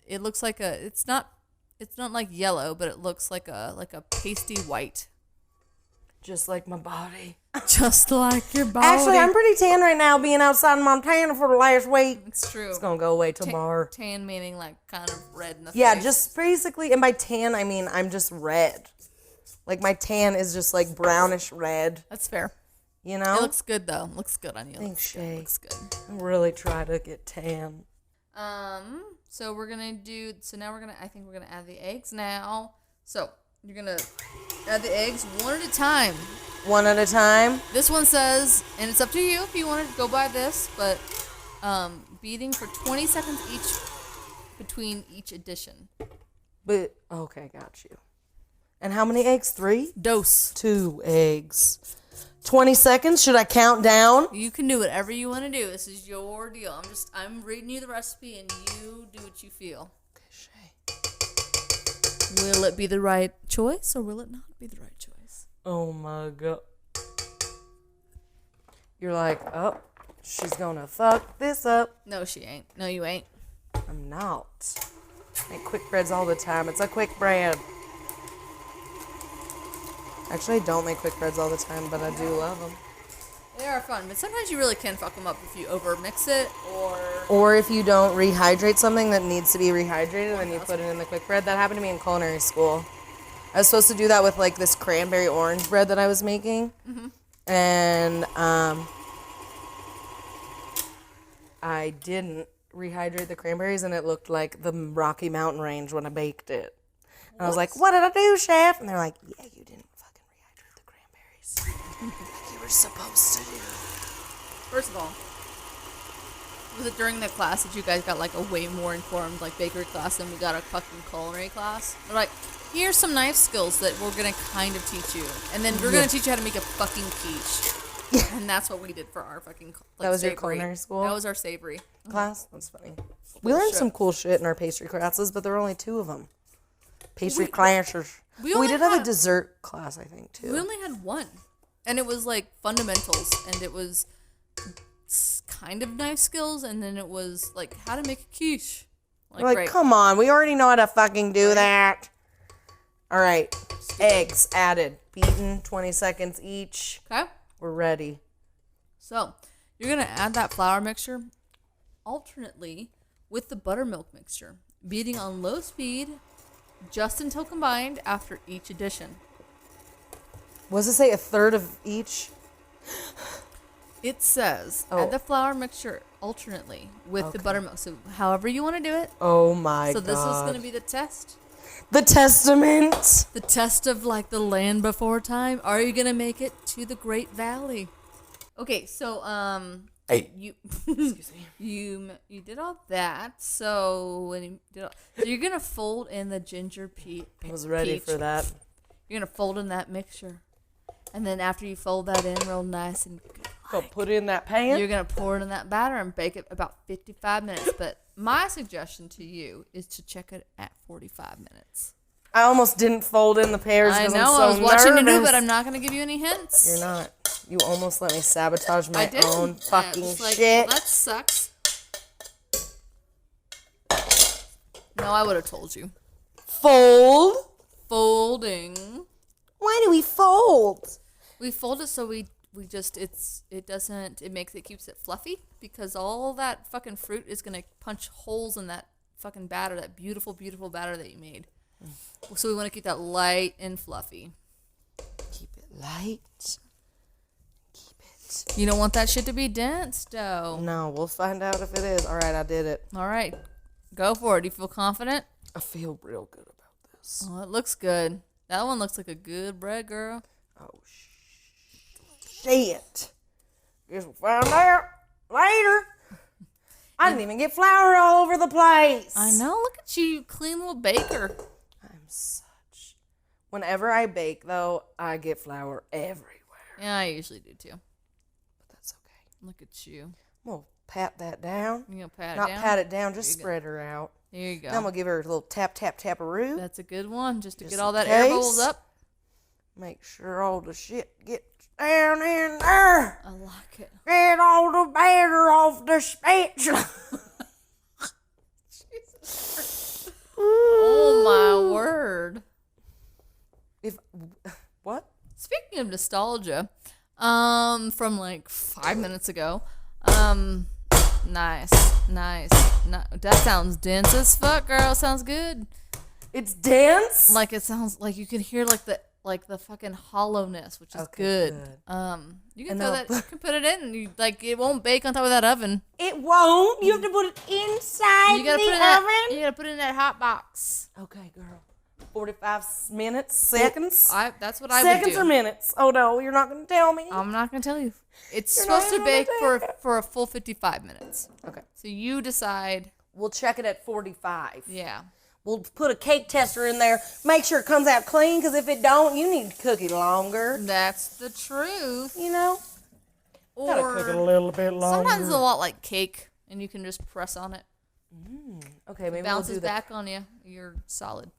It looks like a. It's not like yellow, but it looks like a pasty white. Just like my body. Just like your body. Actually, I'm pretty tan right now being outside in Montana for the last week. It's true. It's going to go away tomorrow. Tan meaning like kind of red in the Yeah, face. just basically, and by tan, I mean I'm just red. Like my tan is just like brownish red, That's fair. you know? It looks good though. Looks good on you. Thanks, Shay. Looks good. I really try to get tan. So we're gonna do. So now I think we're gonna add the eggs now. So you're gonna add the eggs one at a time. One at a time. This one says, and it's up to you if you want to go by this, but beating for 20 seconds each between each addition. But, okay, got you. And how many eggs? 3? Dose. 2 eggs. 20 seconds? Should I count down? You can do whatever you want to do. This is your deal. I'm reading you the recipe and you do what you feel. Okay, Shay. Will it be the right choice or will it not be the right choice? Oh my god. You're like, oh, she's gonna fuck this up. No, she ain't. No, you ain't. I'm not. I make quick breads all the time. It's a quick bread. Actually, I don't make quick breads all the time, but I do love them. They are fun, but sometimes you really can fuck them up if you over mix it or... Or if you don't rehydrate something that needs to be rehydrated, then you put it in the quick bread. That happened to me in culinary school. I was supposed to do that with like this cranberry orange bread that I was making. And I didn't rehydrate the cranberries and it looked like the Rocky Mountain Range when I baked it. And I was like, what did I do, chef? And they're like, yeah, you didn't fucking rehydrate the cranberries. Like you were supposed to do. First of all, Was it during the class that you guys got like a way more informed like bakery class than we got a fucking culinary class? They're like, here's some knife skills that we're gonna kind of teach you, and then we're gonna teach you how to make a fucking quiche. And that's what we did for our fucking that was savory. your culinary school? That was our savory class? That's funny. We learned some cool shit in our pastry classes, but there were only 2 of them. Pastry classes. We did have a dessert class, I think, too. We only had 1. And it was like fundamentals, and it was kind of knife skills, and then it was like how to make a quiche. Like come on, we already know how to fucking do that. All right, eggs added, beaten, 20 seconds each. Okay. We're ready. So, you're going to add that flour mixture alternately with the buttermilk mixture, beating on low speed just until combined after each addition. What does it say, a third of each? It says, add the flour mixture alternately with the buttermilk. So, however you want to do it. Oh, my God. So, this is going to be the test. The testament. The test of, like, the land before time. Are you going to make it to the Great Valley? Okay, so, Hey. Excuse me. You did all that. So, so you're going to fold in the ginger peach. I was ready for that. You're going to fold in that mixture. And then after you fold that in real nice and good, So put it in that pan. you're going to pour it in that batter and bake it about 55 minutes. But my suggestion to you is to check it at 45 minutes. I almost didn't fold in the pears I because know, I'm so I was watching you do, nervous. but I'm not going to give you any hints. You're not. You almost let me sabotage my I did. own fucking It's like, shit. well, that sucks. No, I would have told you. Fold? Folding. Why do we fold? We fold it so we just keeps it fluffy because all that fucking fruit is gonna punch holes in that fucking batter, that beautiful, beautiful batter that you made. So we want to keep that light and fluffy. Keep it light. Keep it. You don't want that shit to be dense, though. No, we'll find out if it is. All right, I did it. All right, go for it. Do you feel confident? I feel real good about this. Oh, it looks good. That one looks like a good bread, girl. Oh, shit. Guess we'll find out later. I didn't even get flour all over the place. I know. Look at you, clean little baker. I'm such. Whenever I bake, though, I get flour everywhere. Yeah, I usually do too. But that's okay. Look at you. I'm going to pat that down. You gonna pat it Not down? pat it down, just spread her out. There you go. Then we'll give her a little tap, tap, tap-a-roo. That's a good one, just to Just get all in that air case. bubbles up. Make sure all the shit gets down in there. I like it. Get all the batter off the spatula. Oh my word. What? Speaking of nostalgia, from like 5 minutes ago, nice. That sounds dense as fuck, girl. Sounds good. It's dense? Like it sounds like you can hear like the fucking hollowness, which is Okay, good. good. You can you can put it in, and it won't bake on top of that oven. It won't. You have to put it inside You gotta the put it oven. you gotta put it in that hot box. Okay, girl. 45 minutes? Seconds? That's what I would do. Seconds or minutes? Oh, no. You're not going to tell me? I'm not gonna tell you. It's You're not supposed to gonna bake tell me. for a full 55 minutes. Okay. So you decide. We'll check it at 45. Yeah. We'll put a cake tester in there. Make sure it comes out clean, because if it don't, you need to cook it longer. That's the truth. You know? Or Gotta cook it a little bit longer. sometimes it's a lot like cake, and you can just press on it. Okay, maybe Bounces we'll do that. back on you. You're solid.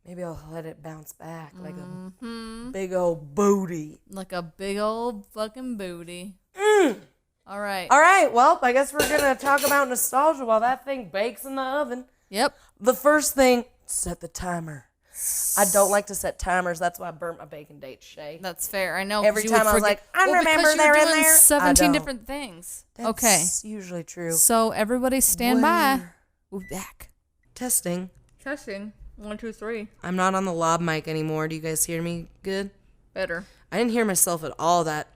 Maybe I'll let it bounce back like a big old booty. Like a big old fucking booty. All right. All right, well, I guess we're going to talk about nostalgia while that thing bakes in the oven. Yep. The first thing, set the timer. I don't like to set timers. That's why I burnt my baking date, Shay. That's fair. I know. Every 'cause you would time I was forget- like, I remember because they're you're in doing there. 17 I don't. different things. That's Okay. usually true. So everybody stand by. We'll be back. Testing. Testing. 1, 2, 3. I'm not on the lob mic anymore. Do you guys hear me good? Better. I didn't hear myself at all that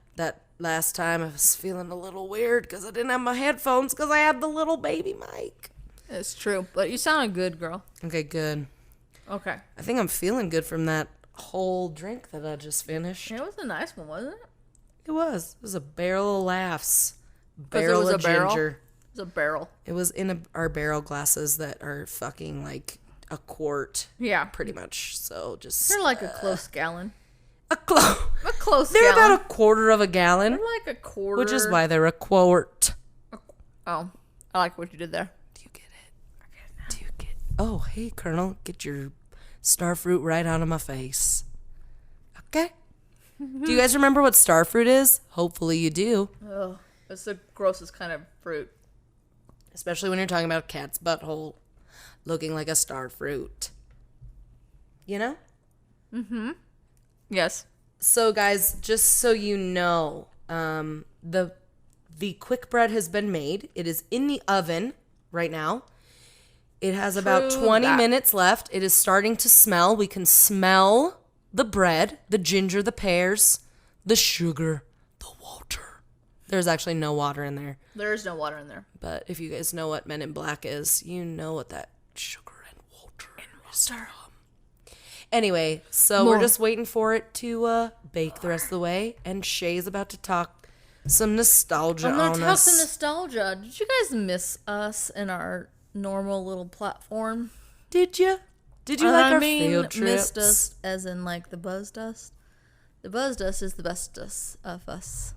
last time. I was feeling a little weird because I didn't have my headphones because I had the little baby mic. It's true. But you sounded good, girl. Okay, good. Okay. I think I'm feeling good from that whole drink that I just finished. It was a nice one, wasn't it? It was. It was a barrel of laughs. it Barrel was of a barrel? ginger. was a barrel. It was in our barrel glasses that are fucking like a quart. Yeah. Pretty much. So just... They're like a close gallon. A close They're gallon. About a quarter of a gallon. They're like a quarter. Which is why they're a quart. Oh, I like what you did there. Do you get it? Do you get... Oh, hey, Colonel. Get your starfruit right out of my face. Okay? Do you guys remember what starfruit is? Hopefully you do. Oh, it's the grossest kind of fruit. Especially when you're talking about a cat's butthole looking like a starfruit. You know? Mm-hmm. Yes. So, guys, just so you know, the quick bread has been made. It is in the oven right now. It has about 20 minutes left. It is starting to smell. We can smell the bread, the ginger, the pears, the sugar, the water. There's actually no water in there. There is no water in there. But if you guys know what Men in Black is, you know what that sugar and water is from. Anyway, so we're just waiting for it to bake the rest of the way. And Shay's about to talk some nostalgia on us. I'm going to talk some nostalgia. Did you guys miss us in our normal little platform? Did you? Did you like our field trips? Missed us as in like the buzz dust? The buzz dust is the bestest of us.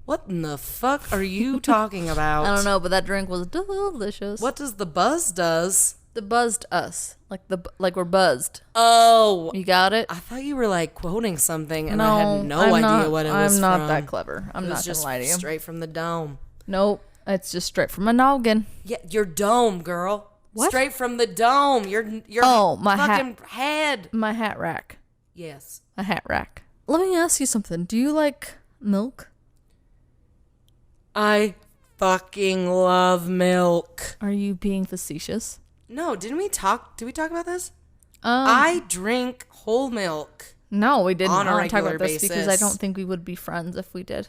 What in the fuck are you talking about? I don't know, but that drink was delicious. What does the buzz does? The buzzed us. Like we're buzzed. Oh. You got it? I thought you were like quoting something and I had no idea what it was I'm from. not that clever. I'm not going to lie to you. Straight from the dome. Nope. It's just straight from my noggin. Yeah, your dome, girl. What? Straight from the dome. Your my fucking head. My hat rack. Yes. A hat rack. Let me ask you something. Do you like milk? I fucking love milk. Are you being facetious? No, did we talk about this? I drink whole milk. No, we didn't. On a I don't talk regular about this basis. because I don't think we would be friends if we did.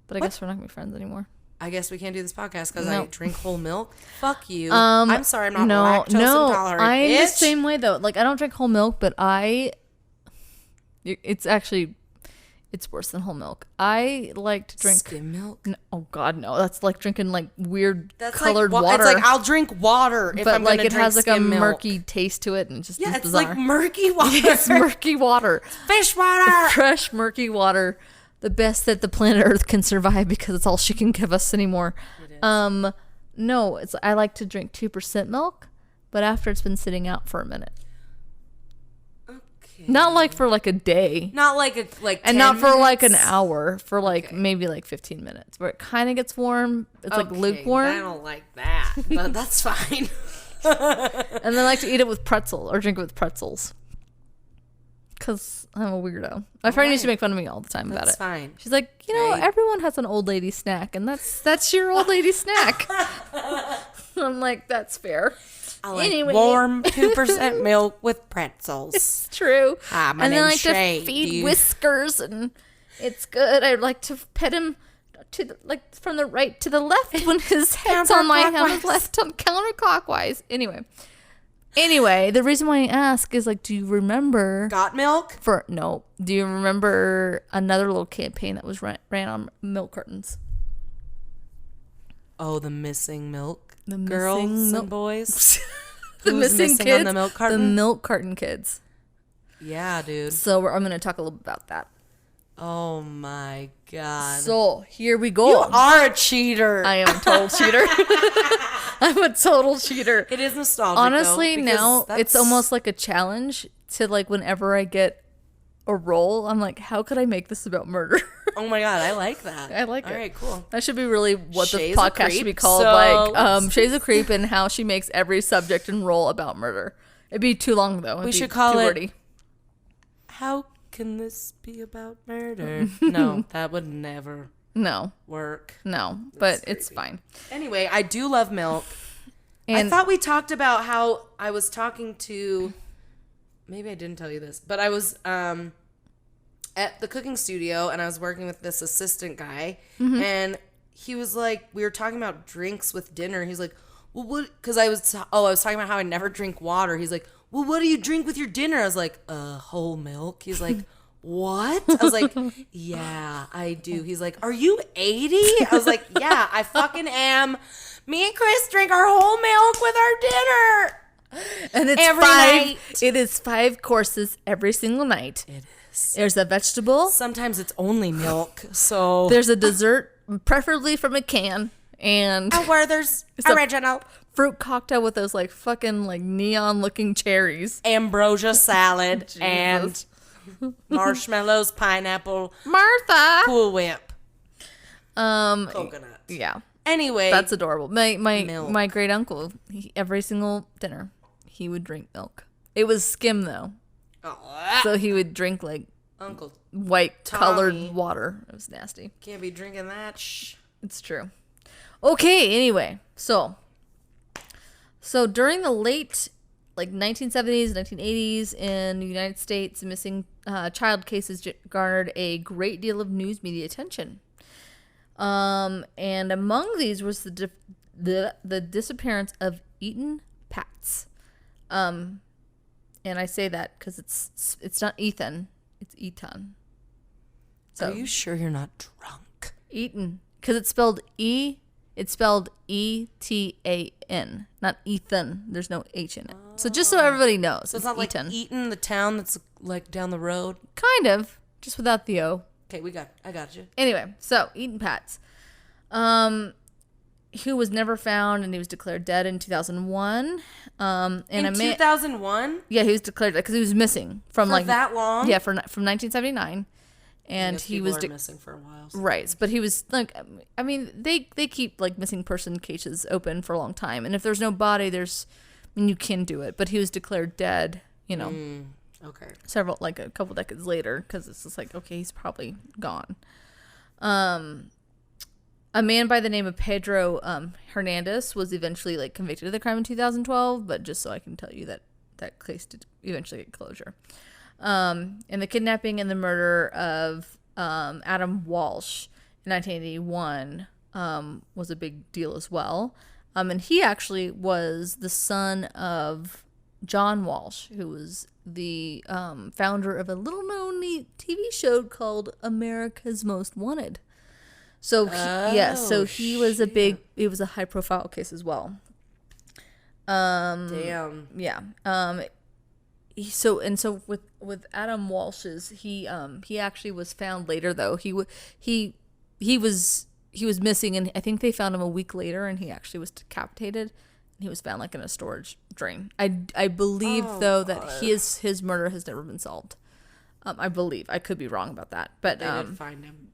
But I guess we're not going to be friends anymore. I guess we can't do this podcast because No. I drink whole milk. Fuck you. I'm sorry, I'm not lactose intolerant. I'm bitch. the same way though. Like I don't drink whole milk, but it's worse than whole milk. I like to drink skim milk. No, oh God, no! That's like drinking like weird That's colored like, water. It's like I'll drink water if but I'm like gonna it drink has like a skim milk. murky taste to it, and it's just Yeah, it's bizarre. like murky water. It's murky water, Fish water. fresh murky water, the best that the planet Earth can survive because it's all she can give us anymore. No, I like to drink 2% milk, but after it's been sitting out for a minute. Okay. Not like for like a day. Not like And 10 not for like an minutes? hour, for like maybe like 15 minutes, where it kind of gets warm. It's like lukewarm. I don't like that, but that's fine. And then I like to eat it with pretzel or drink it with pretzels. Because I'm a weirdo. My friend used to make fun of me all the time about it. That's fine. She's like, Right. everyone has an old lady snack, and that's your old lady snack. I'm like, that's fair. I like Anyway. warm 2% milk with pretzels. It's true. Hi, my and then I name's like Shay. to feed Whiskers, and it's good. I like to pet him from the right to the left when his head's on my left on counterclockwise. Anyway, the reason why I ask is like, do you remember? Got milk? Do you remember another little campaign that was ran on milk cartons? Oh, the missing milk. The girls missing and boys. The Who was missing missing kids. on the milk carton? The milk carton kids. Yeah, dude. So I'm going to talk a little bit about that. Oh my god. So here we go. You are a cheater. I am a total cheater. I'm a total cheater. It is nostalgic. Honestly, though, now because it's almost like a challenge to like whenever I get a role, I'm like, how could I make this about murder? Oh my god, I like that. I like it. All right, cool. That should be really what Shay's the a podcast should be creep, called. so Like, Shay's a creep and how she makes every subject and role about murder. It'd be too long though. We should call it. How can this be about murder? No, that would never work. No, but it's fine. Anyway, I do love milk. And I thought we talked about how I was talking to. Maybe I didn't tell you this, but I was at the cooking studio and I was working with this assistant guy, and he was like, we were talking about drinks with dinner. He's like, well, what? Because I was talking about how I never drink water. He's like, well, what do you drink with your dinner? I was like, whole milk. He's like, what? I was like, yeah, I do. He's like, are you 80? I was like, yeah, I fucking am. Me and Chris drink our whole milk with our dinner. And it's every five. night. It is 5 courses every single night. It is. There's a vegetable. Sometimes it's only milk. So There's a dessert, preferably from a can, and where there's It's a- original fruit cocktail with those like fucking like neon looking cherries. ambrosia salad and marshmallows, pineapple, Martha. Cool Whip, Um. coconut. Yeah. Anyway, That's adorable. Milk. My great uncle, every single dinner, he would drink milk. It was skim though, so he would drink like Uncle white colored Tommy. water. It was nasty. can't be drinking that. Shh. It's true. Okay. Anyway, so during the late like 1970s, 1980s in the United States, missing child cases garnered a great deal of news media attention. And among these was the disappearance of Ethan Patz. And I say that because it's not Ethan, it's Ethan. So Are you sure you're not drunk? Ethan, because it's spelled E-T-A-N, not Ethan. There's no H in it. So just so everybody knows, So it's not Ethan. like Eaton, the town that's like down the road. Kind of, just without the O. Okay, I got you. Anyway, so Ethan Patz, who was never found, and he was declared dead in 2001. And In 2001? yeah, he was declared dead because he was missing from For like that long? Yeah, from 1979, and Guess he people was are missing for a while. So. right. But he was like, I mean, they keep like missing person cases open for a long time, and if there's no body, you can do it. But he was declared dead, Okay. a couple decades later, because it's just like, okay, he's probably gone. A man by the name of Pedro Hernandez was eventually like convicted of the crime in 2012, but just so I can tell you that case did eventually get closure. And the kidnapping and the murder of Adam Walsh in 1981 was a big deal as well. And he actually was the son of John Walsh, who was the founder of a little-known TV show called America's Most Wanted. So he was it was a high-profile case as well. Damn. Yeah. So with Adam Walsh's, he actually was found later though. He was missing, and I think they found him a week later, and he actually was decapitated. He was found like in a storage drain. I believe though that his murder has never been solved. I believe. I could be wrong about that, but They did find him.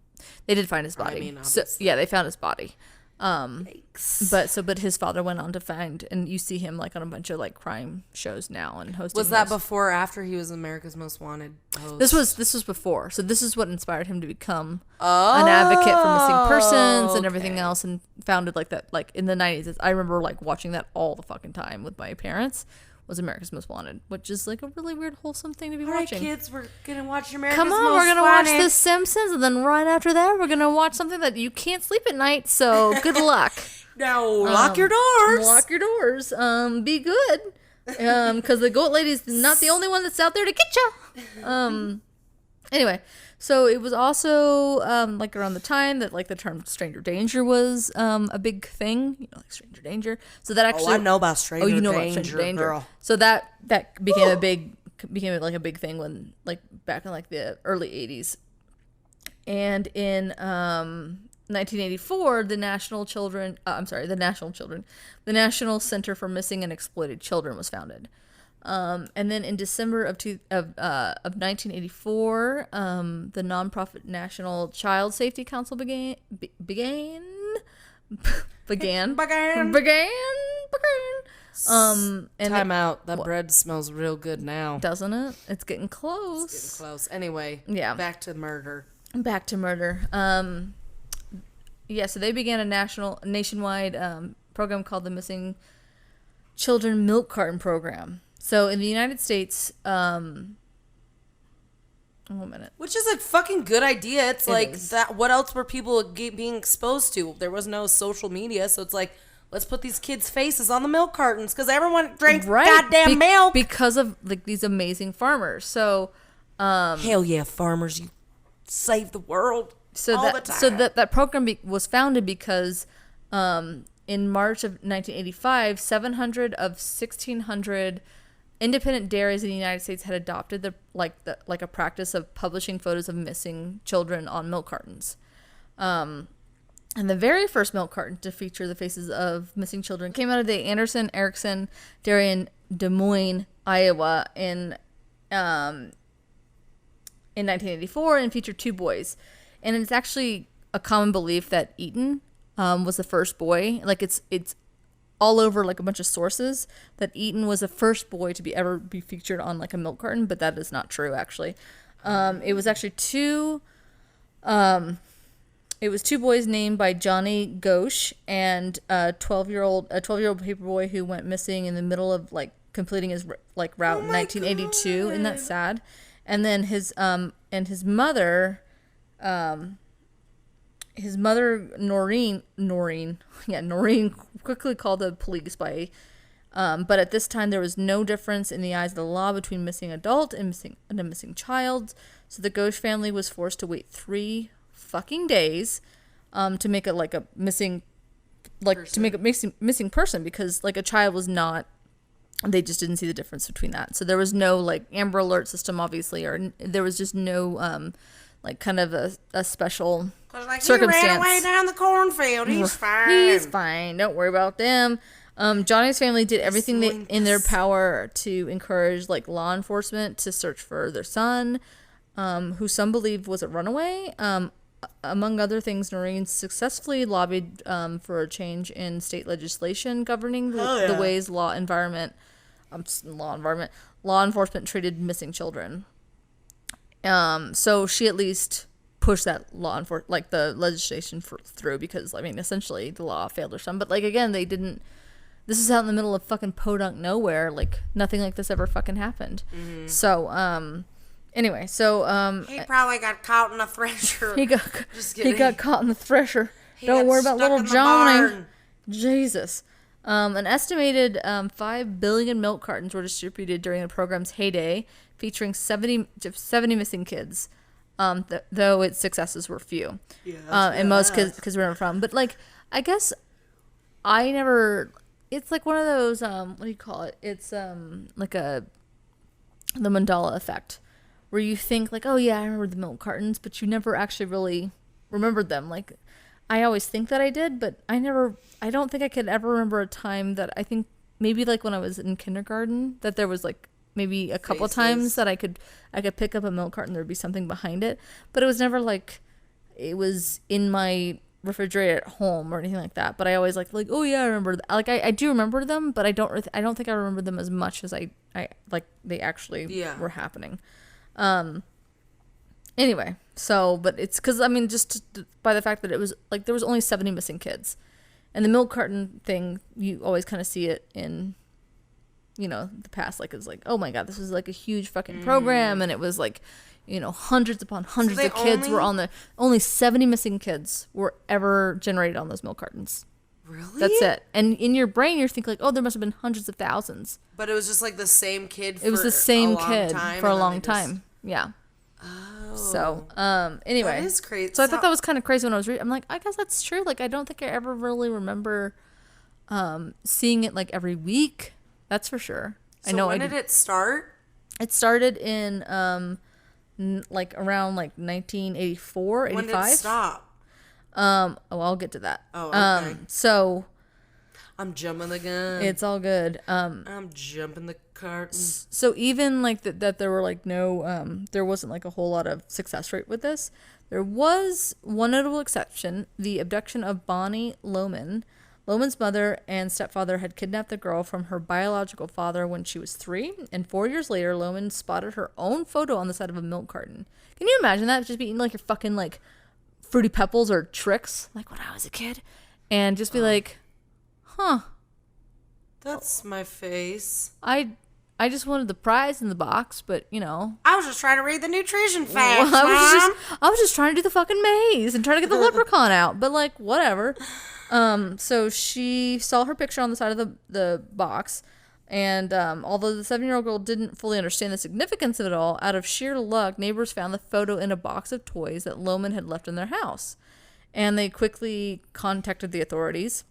they did find his body. I mean, so obviously. yeah, they found his body. Yikes. But his father went on to find, and you see him like on a bunch of like crime shows now and hosting. Was that those. before or after he was America's Most Wanted host? This was before. So this is what inspired him to become an advocate for missing persons and everything else, and founded like that like in the 90s. I remember like watching that all the fucking time with my parents. Was America's Most Wanted, which is like a really weird wholesome thing to be All right, watching. kids, we're gonna watch America's Come on, Most we're gonna watch Wanted. The Simpsons, and then right after that, we're gonna watch something that you can't sleep at night. So good luck. Now lock your doors. Lock your doors. Be good. Because the goat lady's not the only one that's out there to get you. Anyway, so it was also like around the time that like the term stranger danger was a big thing. Like stranger danger. So that actually I know about stranger danger. you know about stranger danger. Girl. So that became became like a big thing when like back in like the early 80s. And in 1984, the National Center for Missing and Exploited Children was founded. And then in December of 1984, the nonprofit National Child Safety Council began. And Time out. That bread smells real good now. doesn't it? It's getting close. Getting close. Anyway. Yeah. Back to murder. Back to murder. So they began a nationwide program called the Missing Children Milk Carton Program. So in the United States, one minute. Which is a fucking good idea. It's It like is. that. What else were people being exposed to? There was no social media, so it's like, let's put these kids' faces on the milk cartons because everyone drinks goddamn milk. Because of like these amazing farmers. So Hell yeah, farmers, you save the world all the time. So that program was founded because in March of 1985, 700 of 1,600 independent dairies in the United States had adopted a practice of publishing photos of missing children on milk cartons. And the very first milk carton to feature the faces of missing children came out of the Anderson Erickson Dairy in Des Moines, Iowa in 1984 and featured 2 boys. And it's actually a common belief that Eaton was the first boy. Like it's all over like a bunch of sources that Eaton was the first boy to ever be featured on like a milk carton, but that is not true actually. It was actually 2 boys named by Johnny Ghosh and a 12-year-old paper boy who went missing in the middle of like completing his like route in 1982. Isn't that sad? And then his mother Noreen quickly called the police but at this time there was no difference in the eyes of the law between missing adult and a missing child. So the Ghosh family was forced to wait 3 fucking days to make it like a missing person because like a child was not, they just didn't see the difference between that. So there was no like Amber Alert system obviously, or there was just no like kind of a special circumstance. He ran away down the cornfield. He's fine. He's fine. Don't worry about them. Johnny's family did everything in their power to encourage like law enforcement to search for their son, who some believed was a runaway. Among other things, Noreen successfully lobbied for a change in state legislation governing the ways law enforcement treated missing children. So she at least pushed that law enforcement, like the legislation through, because I mean, essentially the law failed her son. But like again, they didn't. This is out in the middle of fucking podunk nowhere. Like nothing like this ever fucking happened. Mm-hmm. So anyway, so he probably got caught in a thresher. He got caught in the thresher. Don't worry about little Johnny. Jesus. An estimated 5 billion milk cartons were distributed during the program's heyday, featuring 70 missing kids. Though its successes were few. Yeah, and most because where I'm from. But like, I guess I never. It's like one of those. What do you call it? It's like the Mandela effect, where you think like, oh yeah, I remember the milk cartons, but you never actually really remembered them. Like, I always think that I did, but I don't think I could ever remember a time that I think maybe like when I was in kindergarten that there was like maybe a couple of times that I could pick up a milk carton, there'd be something behind it, but it was never like it was in my refrigerator at home or anything like that. But I always like oh yeah, I remember like I do remember them, but I don't think I remember them as much as I like they actually were happening. Anyway, so but it's because I mean just by the fact that it was like there was only 70 missing kids, and the milk carton thing you always kind of see it in, you know, the past, like it's like, oh my god, this was like a huge fucking program, and it was like, you know, hundreds upon hundreds of kids were on only 70 missing kids were ever generated on those milk cartons. Really? That's it. And in your brain you're thinking like, oh, there must have been hundreds of thousands. But it was just like the same kid for it was the same kid for a long time. time. Yeah. Oh. So, anyway. That is crazy. So I thought that was kind of crazy when I was reading. I'm like, I guess that's true. Like, I don't think I ever really remember seeing it like every week. That's for sure. So I know. When did it start? It started in like around like 1984, 85. When did it stop? I'll get to that. Oh, okay. So I'm jumping the gun. It's all good. I'm jumping the carton. So even like that there were like no there wasn't like a whole lot of success rate with this. There was one notable exception: the abduction of Bonnie Lohman. Lohman's mother and stepfather had kidnapped the girl from her biological father when she was 3, and 4 years later, Lohman spotted her own photo on the side of a milk carton. Can you imagine that? Just be eating like your fucking like Fruity Pebbles or Trix, like when I was a kid, and just be like, huh. That's my face. I just wanted the prize in the box, but you know. I was just trying to read the nutrition facts, Mom. I was just trying to do the fucking maze and trying to get the leprechaun out, but like whatever. So she saw her picture on the side of the box, And although the 7-year-old girl didn't fully understand the significance of it all, out of sheer luck, neighbors found the photo in a box of toys that Lohman had left in their house. And they quickly contacted the authorities.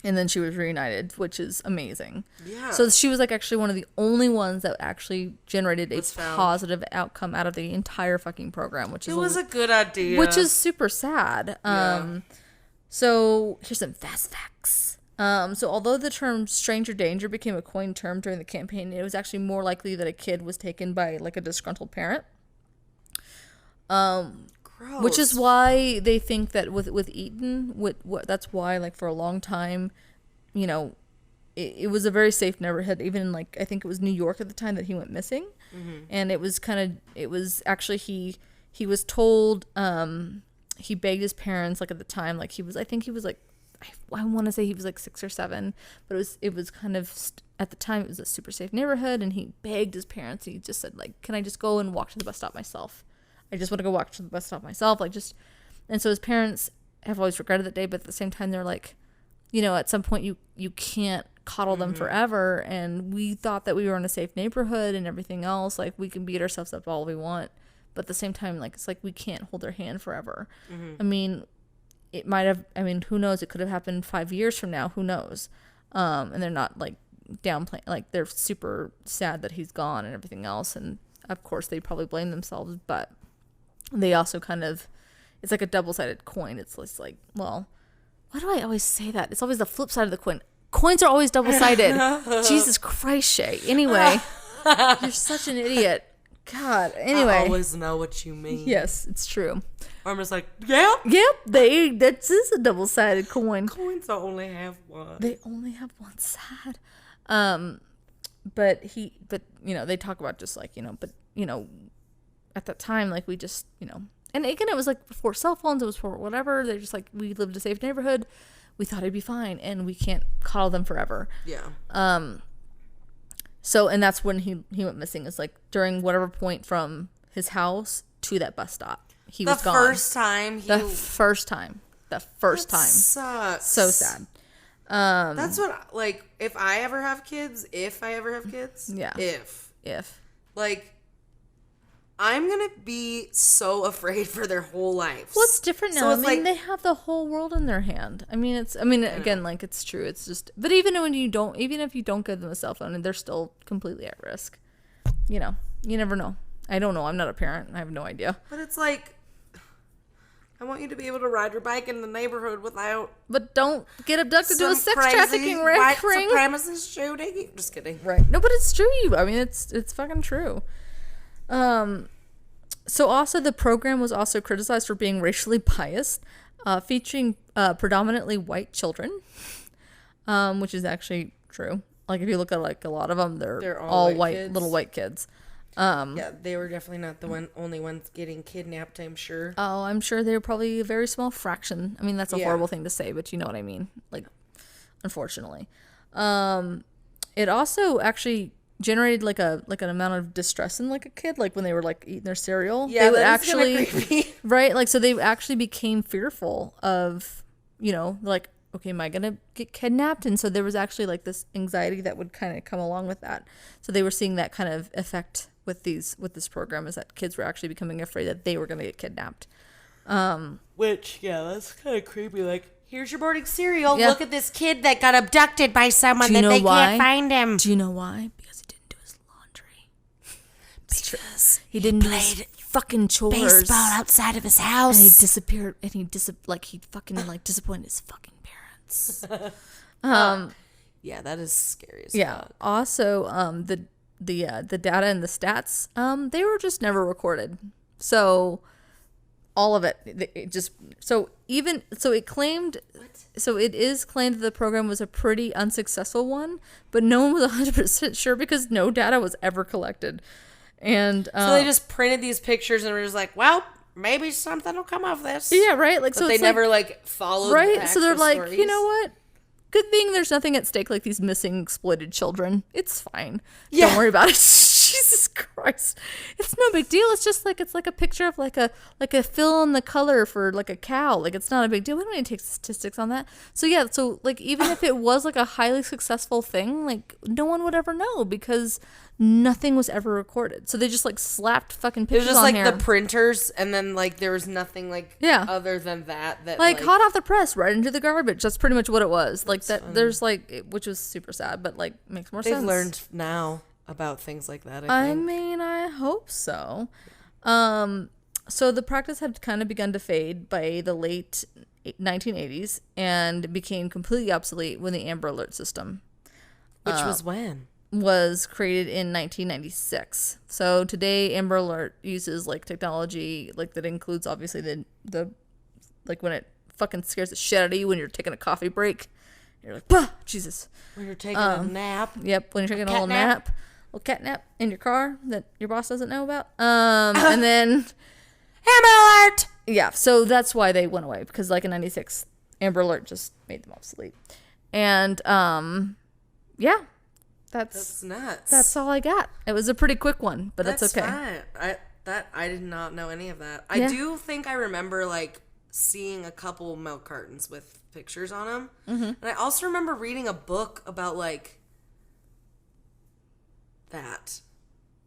And then she was reunited, which is amazing. Yeah. So she was like actually one of the only ones that actually generated a positive outcome out of the entire fucking program, which was a good idea. Which is super sad. Yeah. So here's some fast facts. So although the term stranger danger became a coined term during the campaign, it was actually more likely that a kid was taken by like a disgruntled parent. Gross. Which is why they think that with Eaton, that's why like for a long time, you know, it was a very safe neighborhood. Even in like I think it was New York at the time that he went missing, and it was actually he was told he begged his parents like at the time like I think he was like I want to say he was like 6 or 7, but it was kind of at the time it was a super safe neighborhood, and he begged his parents. He just said like, can I just go and walk to the bus stop myself? I just want to go walk to the bus stop myself. And so his parents have always regretted that day, but at the same time, they're like, you know, at some point you can't coddle them forever. And we thought that we were in a safe neighborhood and everything else. Like we can beat ourselves up all we want. But at the same time, like, it's like, we can't hold their hand forever. I mean, who knows? It could have happened 5 years from now. Who knows? And they're not like downplaying, like they're super sad that he's gone and everything else. And of course they probably blame themselves, but they also kind of, it's like a double-sided coin. It's just like, well, why do I always say that? It's always the flip side of the coin. Coins are always double-sided. Jesus Christ, Shay. Anyway, you're such an idiot. God. Anyway. I always know what you mean. Yes, it's true. Or I'm just like, yep. Yep, that is a double-sided coin. Coins only have one. They only have one side. But you know, they talk about just like, you know, but you know, at that time, like we just, you know, and again, it was like before cell phones, it was for whatever. They're just like, we lived a safe neighborhood. We thought it'd be fine, and we can't coddle them forever. Yeah. So, and that's when he went missing. It's like during whatever point from his house to that bus stop, he was gone. The first time. Sucks. So sad. That's what, like, if I ever have kids, yeah. If. Like, I'm going to be so afraid for their whole lives. Well, it's different now. So it's they have the whole world in their hand. Again, like, it's true. It's just, but even if you don't give them a cell phone, and they're still completely at risk, you know, you never know. I don't know. I'm not a parent. I have no idea. But it's like, I want you to be able to ride your bike in the neighborhood without. But don't get abducted to a sex crazy trafficking white ring. Supremacist shooting. Just kidding. Right. No, but it's true. It's fucking true. So also the program was also criticized for being racially biased, featuring predominantly white children, which is actually true. Like if you look at like a lot of them, they're all white little white kids. Yeah, they were definitely not the only ones getting kidnapped, I'm sure. Oh, I'm sure they were probably a very small fraction. I mean, that's a horrible thing to say, but you know what I mean. Like, unfortunately, it also actually generated like an amount of distress in like a kid, like when they were like eating their cereal. Yeah, they would that is actually creepy. Right, like so they actually became fearful of, you know, like, okay, am I gonna get kidnapped? And so there was actually like this anxiety that would kind of come along with that. So they were seeing that kind of effect with this program, is that kids were actually becoming afraid that they were gonna get kidnapped. Which, yeah, that's kind of creepy. Like, here's your morning cereal. Yeah. Look at this kid that got abducted by someone that they can't find him. Do you know why? Because he didn't do his laundry. Because he didn't do his fucking chores. Baseball outside of his house. And he disappeared. And he fucking like disappointed his fucking parents. Yeah, that is scary as Yeah. fuck. Also, the data and the stats, they were just never recorded. So all of it it is claimed that the program was a pretty unsuccessful one, but no one was 100% sure because no data was ever collected. And so they just printed these pictures and were just like, well, maybe something will come of this. yeah, right. Like, But so they it's never like, followed. right. The So they're actual like, stories. you know what? Good thing there's nothing at stake like these missing exploited children. It's fine. Yeah. Don't worry about it. Jesus Christ. It's no big deal. It's just like, it's like a picture of like a fill in the color for like a cow. Like, it's not a big deal. We don't need to take statistics on that. So yeah, so like, even if it was like a highly successful thing, like no one would ever know because nothing was ever recorded. So they just like slapped fucking pictures It was just on like here. the printers, and then like there was nothing like other than that like hot off the press, right into the garbage. That's pretty much what it was. Like that. funny. There's like, which was super sad, but like makes more they've sense. learned now about things like that. I I think. mean, I hope so. So the practice had kind of begun to fade by the late 1980s and became completely obsolete when the Amber Alert system, Which was when? was created in 1996. So today, Amber Alert uses like technology like that includes obviously the like when it fucking scares the shit out of you when you're taking a coffee break. You're like, bah, Jesus. When you're taking a nap. Yep, when you're taking a little cat nap in your car that your boss doesn't know about. Uh-huh. And then Amber Alert! yeah, so that's why they went away because like in 96, Amber Alert just made them obsolete. And yeah. That's nuts. That's all I got. It was a pretty quick one, but That's it's okay. fine. I did not know any of that. Yeah. I do think I remember like seeing a couple milk cartons with pictures on them, and I also remember reading a book about like that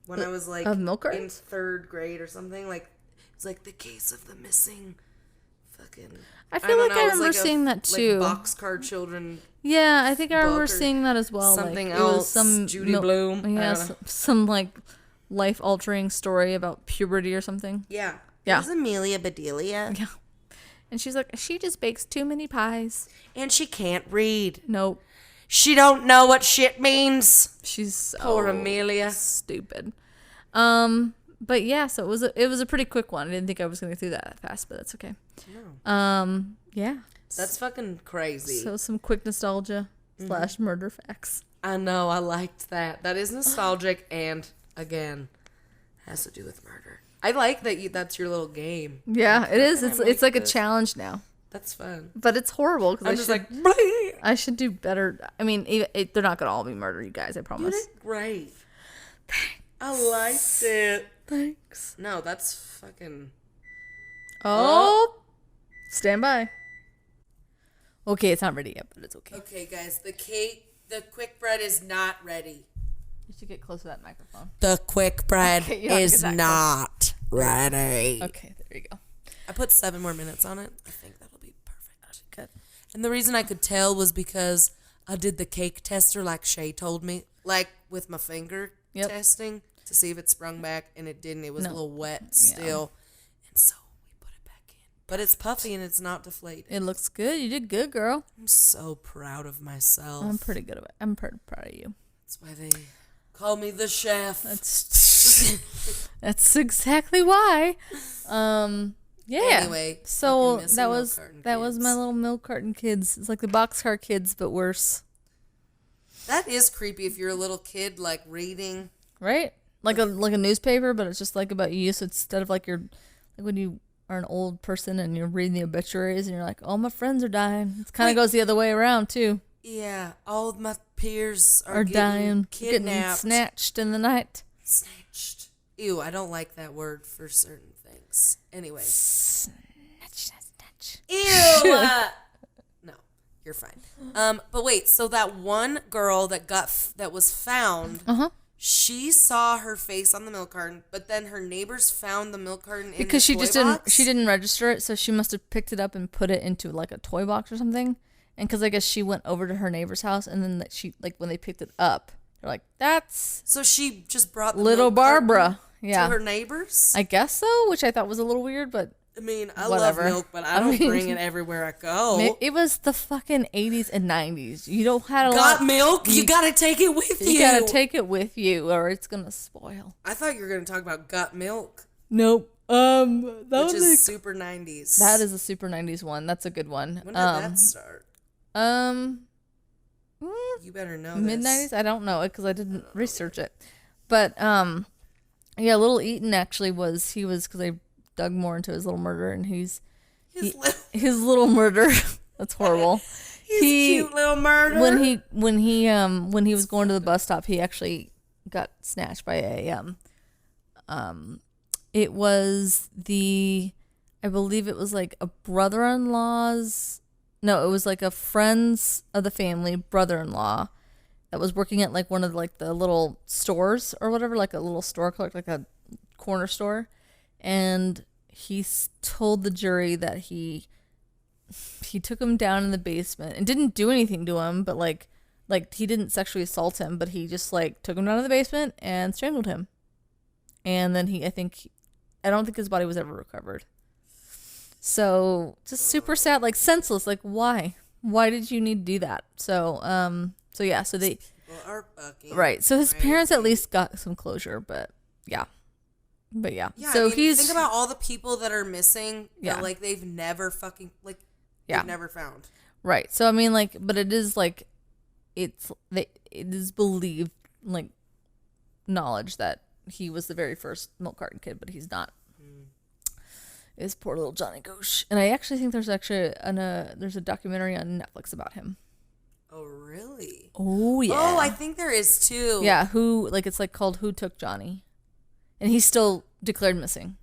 when I was like Of milk in cartons? 3rd grade or something. Like it's like the case of the missing fucking. I feel don't like know, I it was remember seeing that too. Like boxcar children. Yeah, I think I remember book or seeing that as well. something like, it was else, some Judy Blume, I Yeah, don't know. some like life-altering story about puberty or something. Yeah. Yeah. It was Amelia Bedelia. Yeah. And she's like, she just bakes too many pies. And she can't read. Nope. She don't know what shit means. She's so Poor Amelia. stupid. But yeah, so it was a pretty quick one. I didn't think I was gonna get through that fast, but that's okay. No. Yeah. That's fucking crazy. So some quick nostalgia / murder facts. I know, I liked that. That is nostalgic and, again, has to do with murder. I like that that's your little game. Yeah, it is. I It's like a this. challenge now. That's fun. But it's horrible because I'm just like, Brie! I should do better. I mean, they're not gonna all be murder, you guys. I You promise. did great. I liked it. Thanks. No, that's fucking... Oh, stand by. Okay, it's not ready yet, but it's okay. Okay, guys, the quick bread is not ready. You should get close to that microphone. The quick bread Okay, you don't have to is get that not ready. Okay, there you go. I put 7 more minutes on it. I think that'll be perfect. Good. And the reason I could tell was because I did the cake tester like Shay told me, like with my finger testing to see if it sprung back, and it didn't. It was a little wet still. And so we put it back in. But it's puffy and it's not deflated. It looks good. You did good, girl. I'm so proud of myself. I'm pretty good at it. I'm pretty proud of you. That's why they call me the chef. That's exactly why. Yeah. Anyway, so fucking missing that milk was carton that was kids. my little milk carton kids. It's like the boxcar kids, but worse, That is creepy if you're a little kid, like reading. right? Like a newspaper, but it's just like about you. So instead of like when you are an old person and you're reading the obituaries and you're like, all my friends are dying. It kind of goes the other way around too. Yeah, all of my peers Are dying, getting getting kidnapped, snatched in the night. snatched. Ew, I don't like that word for certain things. Anyway. Ew. No, you're fine. But wait. So that one girl that was found, she saw her face on the milk carton, but then her neighbors found the milk carton in Because the she just toy box? didn't register it, so she must have picked it up and put it into like a toy box or something. And because I guess she went over to her neighbor's house, and then she like when they picked it up, they're like, "That's So she just brought the little milk carton Barbara." Yeah, to her neighbors. I guess so, which I thought was a little weird, but I mean, I whatever. love milk, but I don't bring it everywhere I go. it was the fucking 80s and 90s. You don't have a Got lot. milk? You gotta take it with you. You gotta take it with you, or it's gonna spoil. I thought you were gonna talk about got milk, Nope. That which is super 90s. that is a super 90s one. That's a good one. When did that start? You better know Mid this. 90s. I don't know it because I didn't research it, but yeah, Little Eaton actually was because I dug more into his little murder, and his little murder. That's horrible. His cute little murder. When he was going to the bus stop, he actually got snatched by a It was I believe it was like a brother-in-law's. No, it was like a friend's of the family brother-in-law that was working at like one of like the little stores or whatever, like a little store clerk, like a corner store, and he told the jury that he took him down in the basement and didn't do anything to him, but like he didn't sexually assault him, but he just like took him down to the basement and strangled him. And then I don't think his body was ever recovered. So just super sad, like senseless. Like why did you need to do that? So yeah, so they People are fucking right. So his crazy. parents at least got some closure, but yeah. Yeah, So I mean, think he's about all the people that are missing. Yeah. That, like they've never fucking Yeah. they've never found. right. So I mean, like, but it is like it is believed, like, knowledge that he was the very first milk carton kid, but he's not. Is poor little Johnny Gosh. And I actually think there's there's a documentary on Netflix about him. Oh really? Oh yeah. Oh, I think there is too. Yeah, it's like called Who Took Johnny? And he's still declared missing.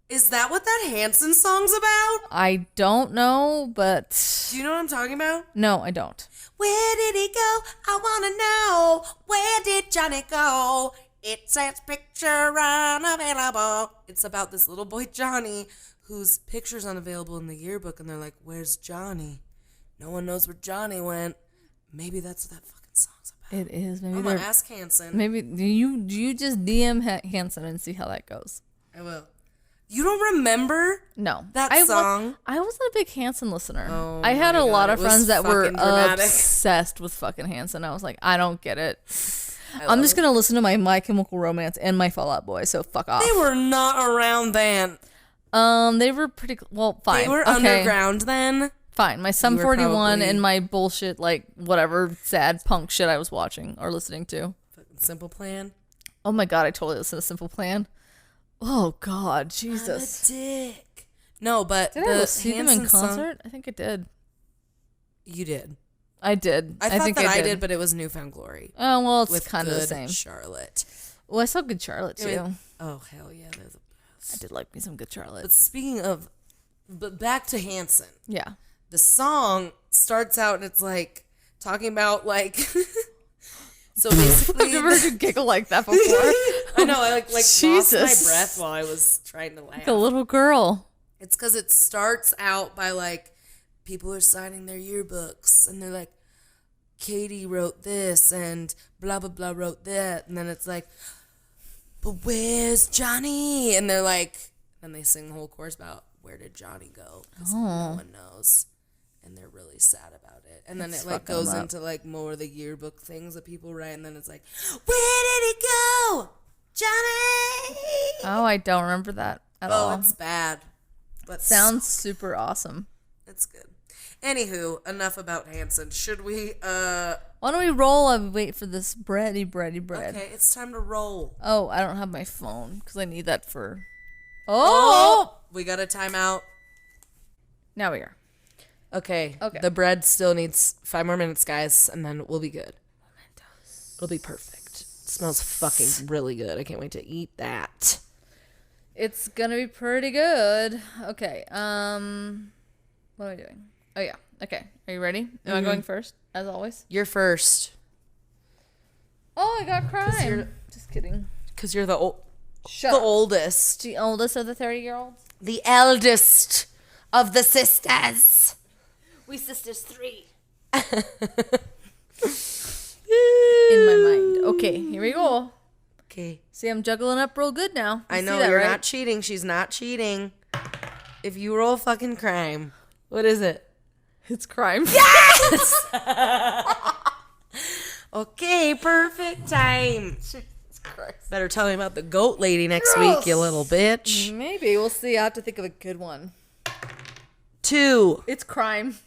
Is that what that Hanson song's about? I don't know, but Do you know what I'm talking about? no, I don't. Where did he go? I wanna know. Where did Johnny go? It says picture unavailable. It's about this little boy Johnny whose picture's unavailable in the yearbook, and they're like, "Where's Johnny? No one knows where Johnny went." Maybe that's what that fucking song's about. It is. Maybe I'm gonna ask Hanson. Maybe do you just DM Hanson and see how that goes? I will. You don't remember? No, That I song? I wasn't a big Hanson listener. Oh I had my a lot God, of it was friends that were fucking dramatic. obsessed with fucking Hanson. I was like, I don't get it. I'm just gonna listen to My Chemical Romance and my Fall Out Boy. So fuck off. They were not around then. They were pretty well. Fine. They were okay. underground then. Fine. My Sum You were 41 probably- and my bullshit, like whatever sad punk shit I was watching or listening to. Fucking Simple Plan. Oh my god, I totally listened to Simple Plan. Oh god, Jesus. I'm a dick. No, but Did the I see them in Hanson song- concert? I think I did. You did. I did. I thought think that I did, but it was Newfound Glory. Oh well, it's With kind of the Good same. Charlotte. Well, I saw Good Charlotte too. I mean, oh hell yeah, they're the best. I did like me some Good Charlotte. But speaking of, but back to Hanson. Yeah. The song starts out and it's like talking about like. So basically, I've never heard you giggle like that before. I know I like lost my Jesus. breath while I was trying to laugh. Like a little girl. It's because it starts out by like people are signing their yearbooks and they're like, Katie wrote this and blah blah blah wrote that, and then it's like, but where's Johnny? And they're like, then they sing the whole chorus about where did Johnny go? Because no one knows, and they're really sad about it. And then That's it like fucking goes them up. into like more of the yearbook things that people write, and then it's like, where did he go, Johnny? Oh, I don't remember that at Oh, all. it's bad. But Sounds super awesome. it's good. Anywho, enough about Hanson. Should we, Why don't we roll and wait for this bready bread? okay, it's time to roll. Oh, I don't have my phone because I need that for. Oh! We got a timeout. Now we are. Okay. Okay. The bread still needs 5 more minutes, guys, and then we'll be good. It'll be perfect. It smells fucking really good. I can't wait to eat that. It's gonna be pretty good. Okay. What am I doing? Oh yeah. Okay. Are you ready? Am I going first, as always? You're first. Oh, I got crime. you're- Just kidding. Because you're the Shut the up. oldest. The oldest of the 30-year-olds. The eldest of the sisters. We sisters 3. In my mind. Okay, here we go. Okay. See, I'm juggling up real good now. I You know see that, you're right? not cheating. She's not cheating. If you roll fucking crime, what is it? It's crime. Okay, perfect time. Jesus Christ. Better tell me about the goat lady next week, you little bitch. Maybe. We'll see. I have to think of a good one. 2. It's crime.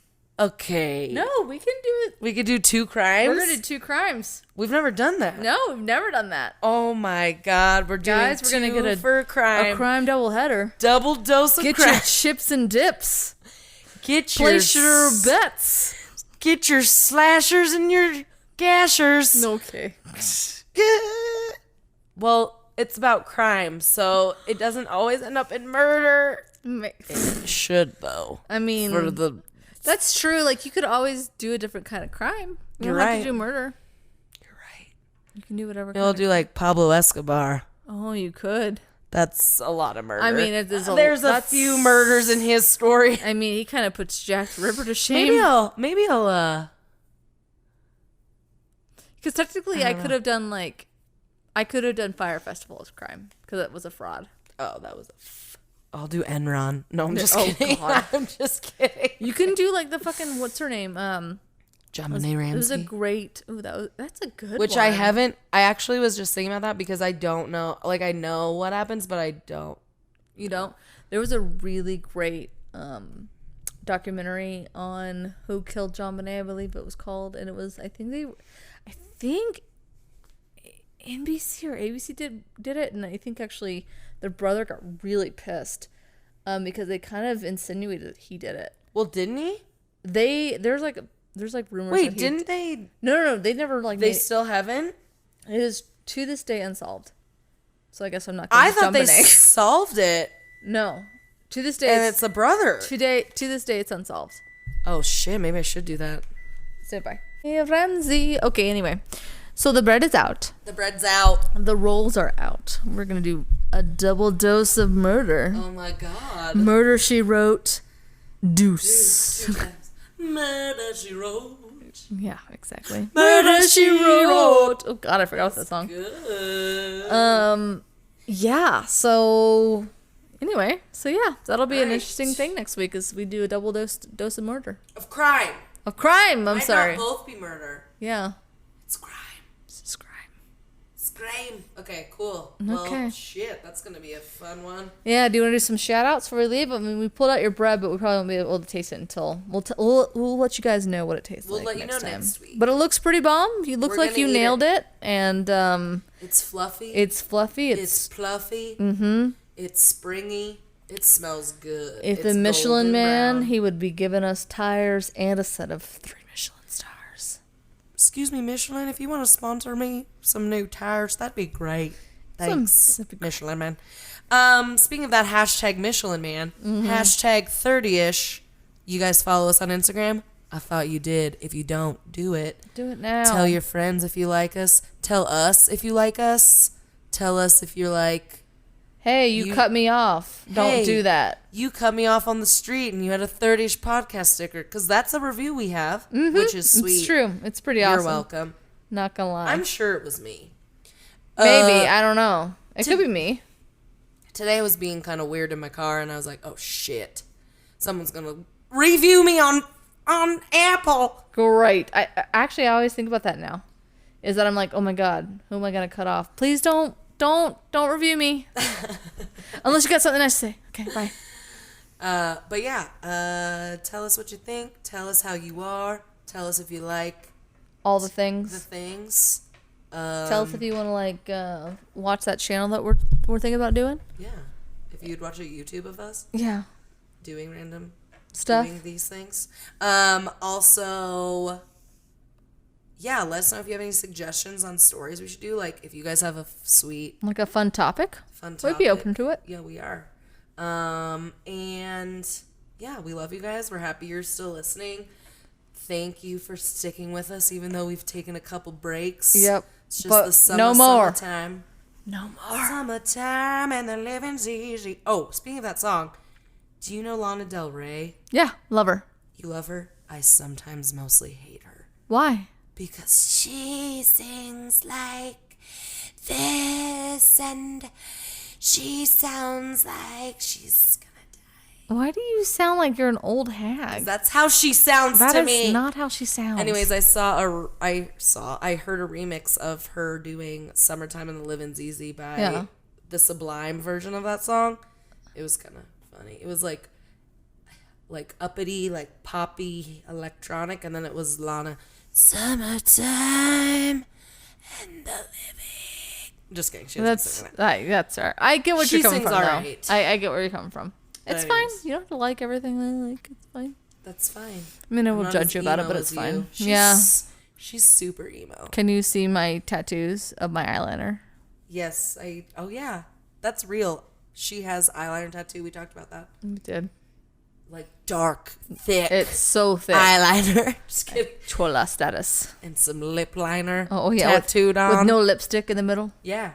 Okay. No, we can do it. We could do 2 crimes? We're going to do 2 crimes. We've never done that. No, we've never done that. Oh my god, we're doing Guys, we're gonna get a- for crime. A crime double header. Double dose of Get crime. your chips and dips. Get your Place your bets. Get your slashers and your gashers. Okay. Well, it's about crime, so it doesn't always end up in murder. It should, though. I mean, for the that's true. Like, you could always do a different kind of crime. You You're don't have right. to do murder. You're right. You can do whatever. You'll do like Pablo Escobar. Oh, you could. That's a lot of murder. I mean, there's a few murders in his story. I mean, he kind of puts Jack the Ripper to shame. Maybe I'll Because technically, I could have done Fire Festival as crime because it was a fraud. Oh, that was I'll do Enron. No, I'm just kidding. God. I'm just kidding. You can do like the fucking, what's her name? JonBenet Ramsey. It was a great. Ooh, that's a good. Which one. I haven't. I actually was just thinking about that because I don't know. Like, I know what happens, but I don't. You don't. There was a really great documentary on who killed JonBenet, I believe it was called, and it was. I think NBC or ABC did it, and I think actually their brother got really pissed because they kind of insinuated that he did it. Well, didn't he? There's rumors. Wait, that didn't they? No, they never They still haven't. It is to this day unsolved. So I guess I'm not. I thought they solved it. No, to this day, And it's a brother. To this day, it's unsolved. Oh shit! Maybe I should do that. Say bye. Hey, Ramsey. Okay, anyway. So the bread is out. The bread's out. The rolls are out. We're going to do a double dose of murder. Oh my god. Murder, She Wrote. Deuce. Murder, She Wrote. Yeah, exactly. Murder, She Wrote. Oh god, I forgot that song. Good. Yeah, so anyway, that'll be an Right. interesting thing next week as we do a double dose of murder. Of crime. Of crime, I'm Might sorry. not both be murder. Yeah. It's crime. It's crime. It's crime. Okay, cool. Okay. Well, shit, that's gonna be a fun one. Yeah, do you want to do some shout outs before we leave? I mean, we pulled out your bread, but we probably won't be able to taste it until we'll let you guys know what it tastes We'll like. let you know time. next week. But it looks pretty bomb. You look We're like gonna you eat nailed it. And It's fluffy. it's fluffy. It's fluffy. Mm-hmm. It's springy. It smells good. If it's the Michelin golden Man, brown. he would be giving us tires and a set of 3 Michelin stars. Excuse me, Michelin, if you want to sponsor me some new tires, that'd be great. Thanks, That'd be great. Michelin Man. Speaking of that hashtag Michelin Man, hashtag 30ish. You guys follow us on Instagram? I thought you did. If you don't, do it. Do it now. Tell your friends if you like us. Tell us if you like us. Tell us if you're like, Hey, you cut me off. Don't Hey, do that. you cut me off on the street and you had a 30ish podcast sticker. Because that's a review we have, which is sweet. It's true. It's pretty You're awesome. welcome. Not gonna lie. I'm sure it was me. Maybe. I don't know. It could be me. Today I was being kind of weird in my car, and I was like, "Oh shit, someone's gonna review me on Apple." Great. I actually, I always think about that now. Is that I'm like, oh my god, who am I gonna cut off? Please don't review me. Unless you got something nice to say. Okay, bye. But yeah, tell us what you think. Tell us how you are. Tell us if you like All the the things. things. Tell us if you want to watch that channel that we're thinking about doing. Yeah, if you'd watch a YouTube of us Yeah. doing random Stuff. doing these things. Also, yeah, let us know if you have any suggestions on stories we should do. Like, if you guys have a sweet, Like a fun topic. fun topic. We'd be open to it. Yeah, we are. And yeah, we love you guys. We're happy you're still listening. Thank you for sticking with us, even though we've taken a couple breaks. Yep. It's just But the no more. summertime. No more. Summertime and the living's easy. Oh, speaking of that song, do you know Lana Del Rey? Yeah, love her. You love her? I sometimes mostly hate her. Why? Because she sings like this and she sounds like she's gonna die. Why do you sound like you're an old hag? That's how she sounds That to is me. not how she sounds. Anyways, I heard a remix of her doing Summertime and the Living's Easy by the Sublime version of that song. It was kind of funny. It was like uppity, like poppy electronic, and then it was Lana, Summertime and the Living. Just kidding. She that's all right. I get what She you're coming sings from. all though. right. I get where you're coming from. It's fine. anyways. You don't have to like everything I like. It's fine. That's fine. I mean, I I'm will not judge as you about it, emo but as it's you. fine. Yeah. She's super emo. Can you see my tattoos of my eyeliner? Yes, oh yeah, that's real. She has eyeliner tattoo. We talked about that. We did. Like dark, thick. It's so thick. Eyeliner. Just kidding. Chola status. And some lip liner. Oh yeah, tattooed on. with no lipstick in the middle. Yeah,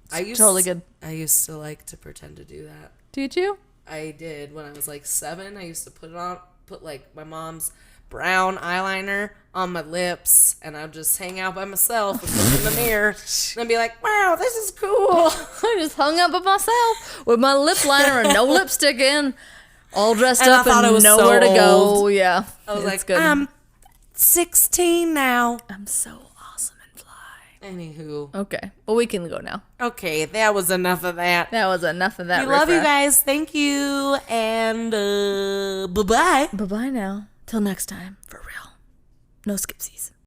Totally good. I used to like to pretend to do that. Did you? I did when I was like 7. I used to put like my mom's brown eyeliner on my lips, and I'd just hang out by myself and look in the mirror and be like, wow, this is cool. I just hung up with myself with my lip liner and no lipstick in, all dressed up and nowhere to go. Yeah, I was like, good. I'm 16 now. I'm so awesome and fly. Anywho. Okay, well, we can go now. Okay, that was enough of that. That was enough of that. We love you guys. Thank you. And bye-bye. Bye-bye now. Till next time. For real. No skipsies.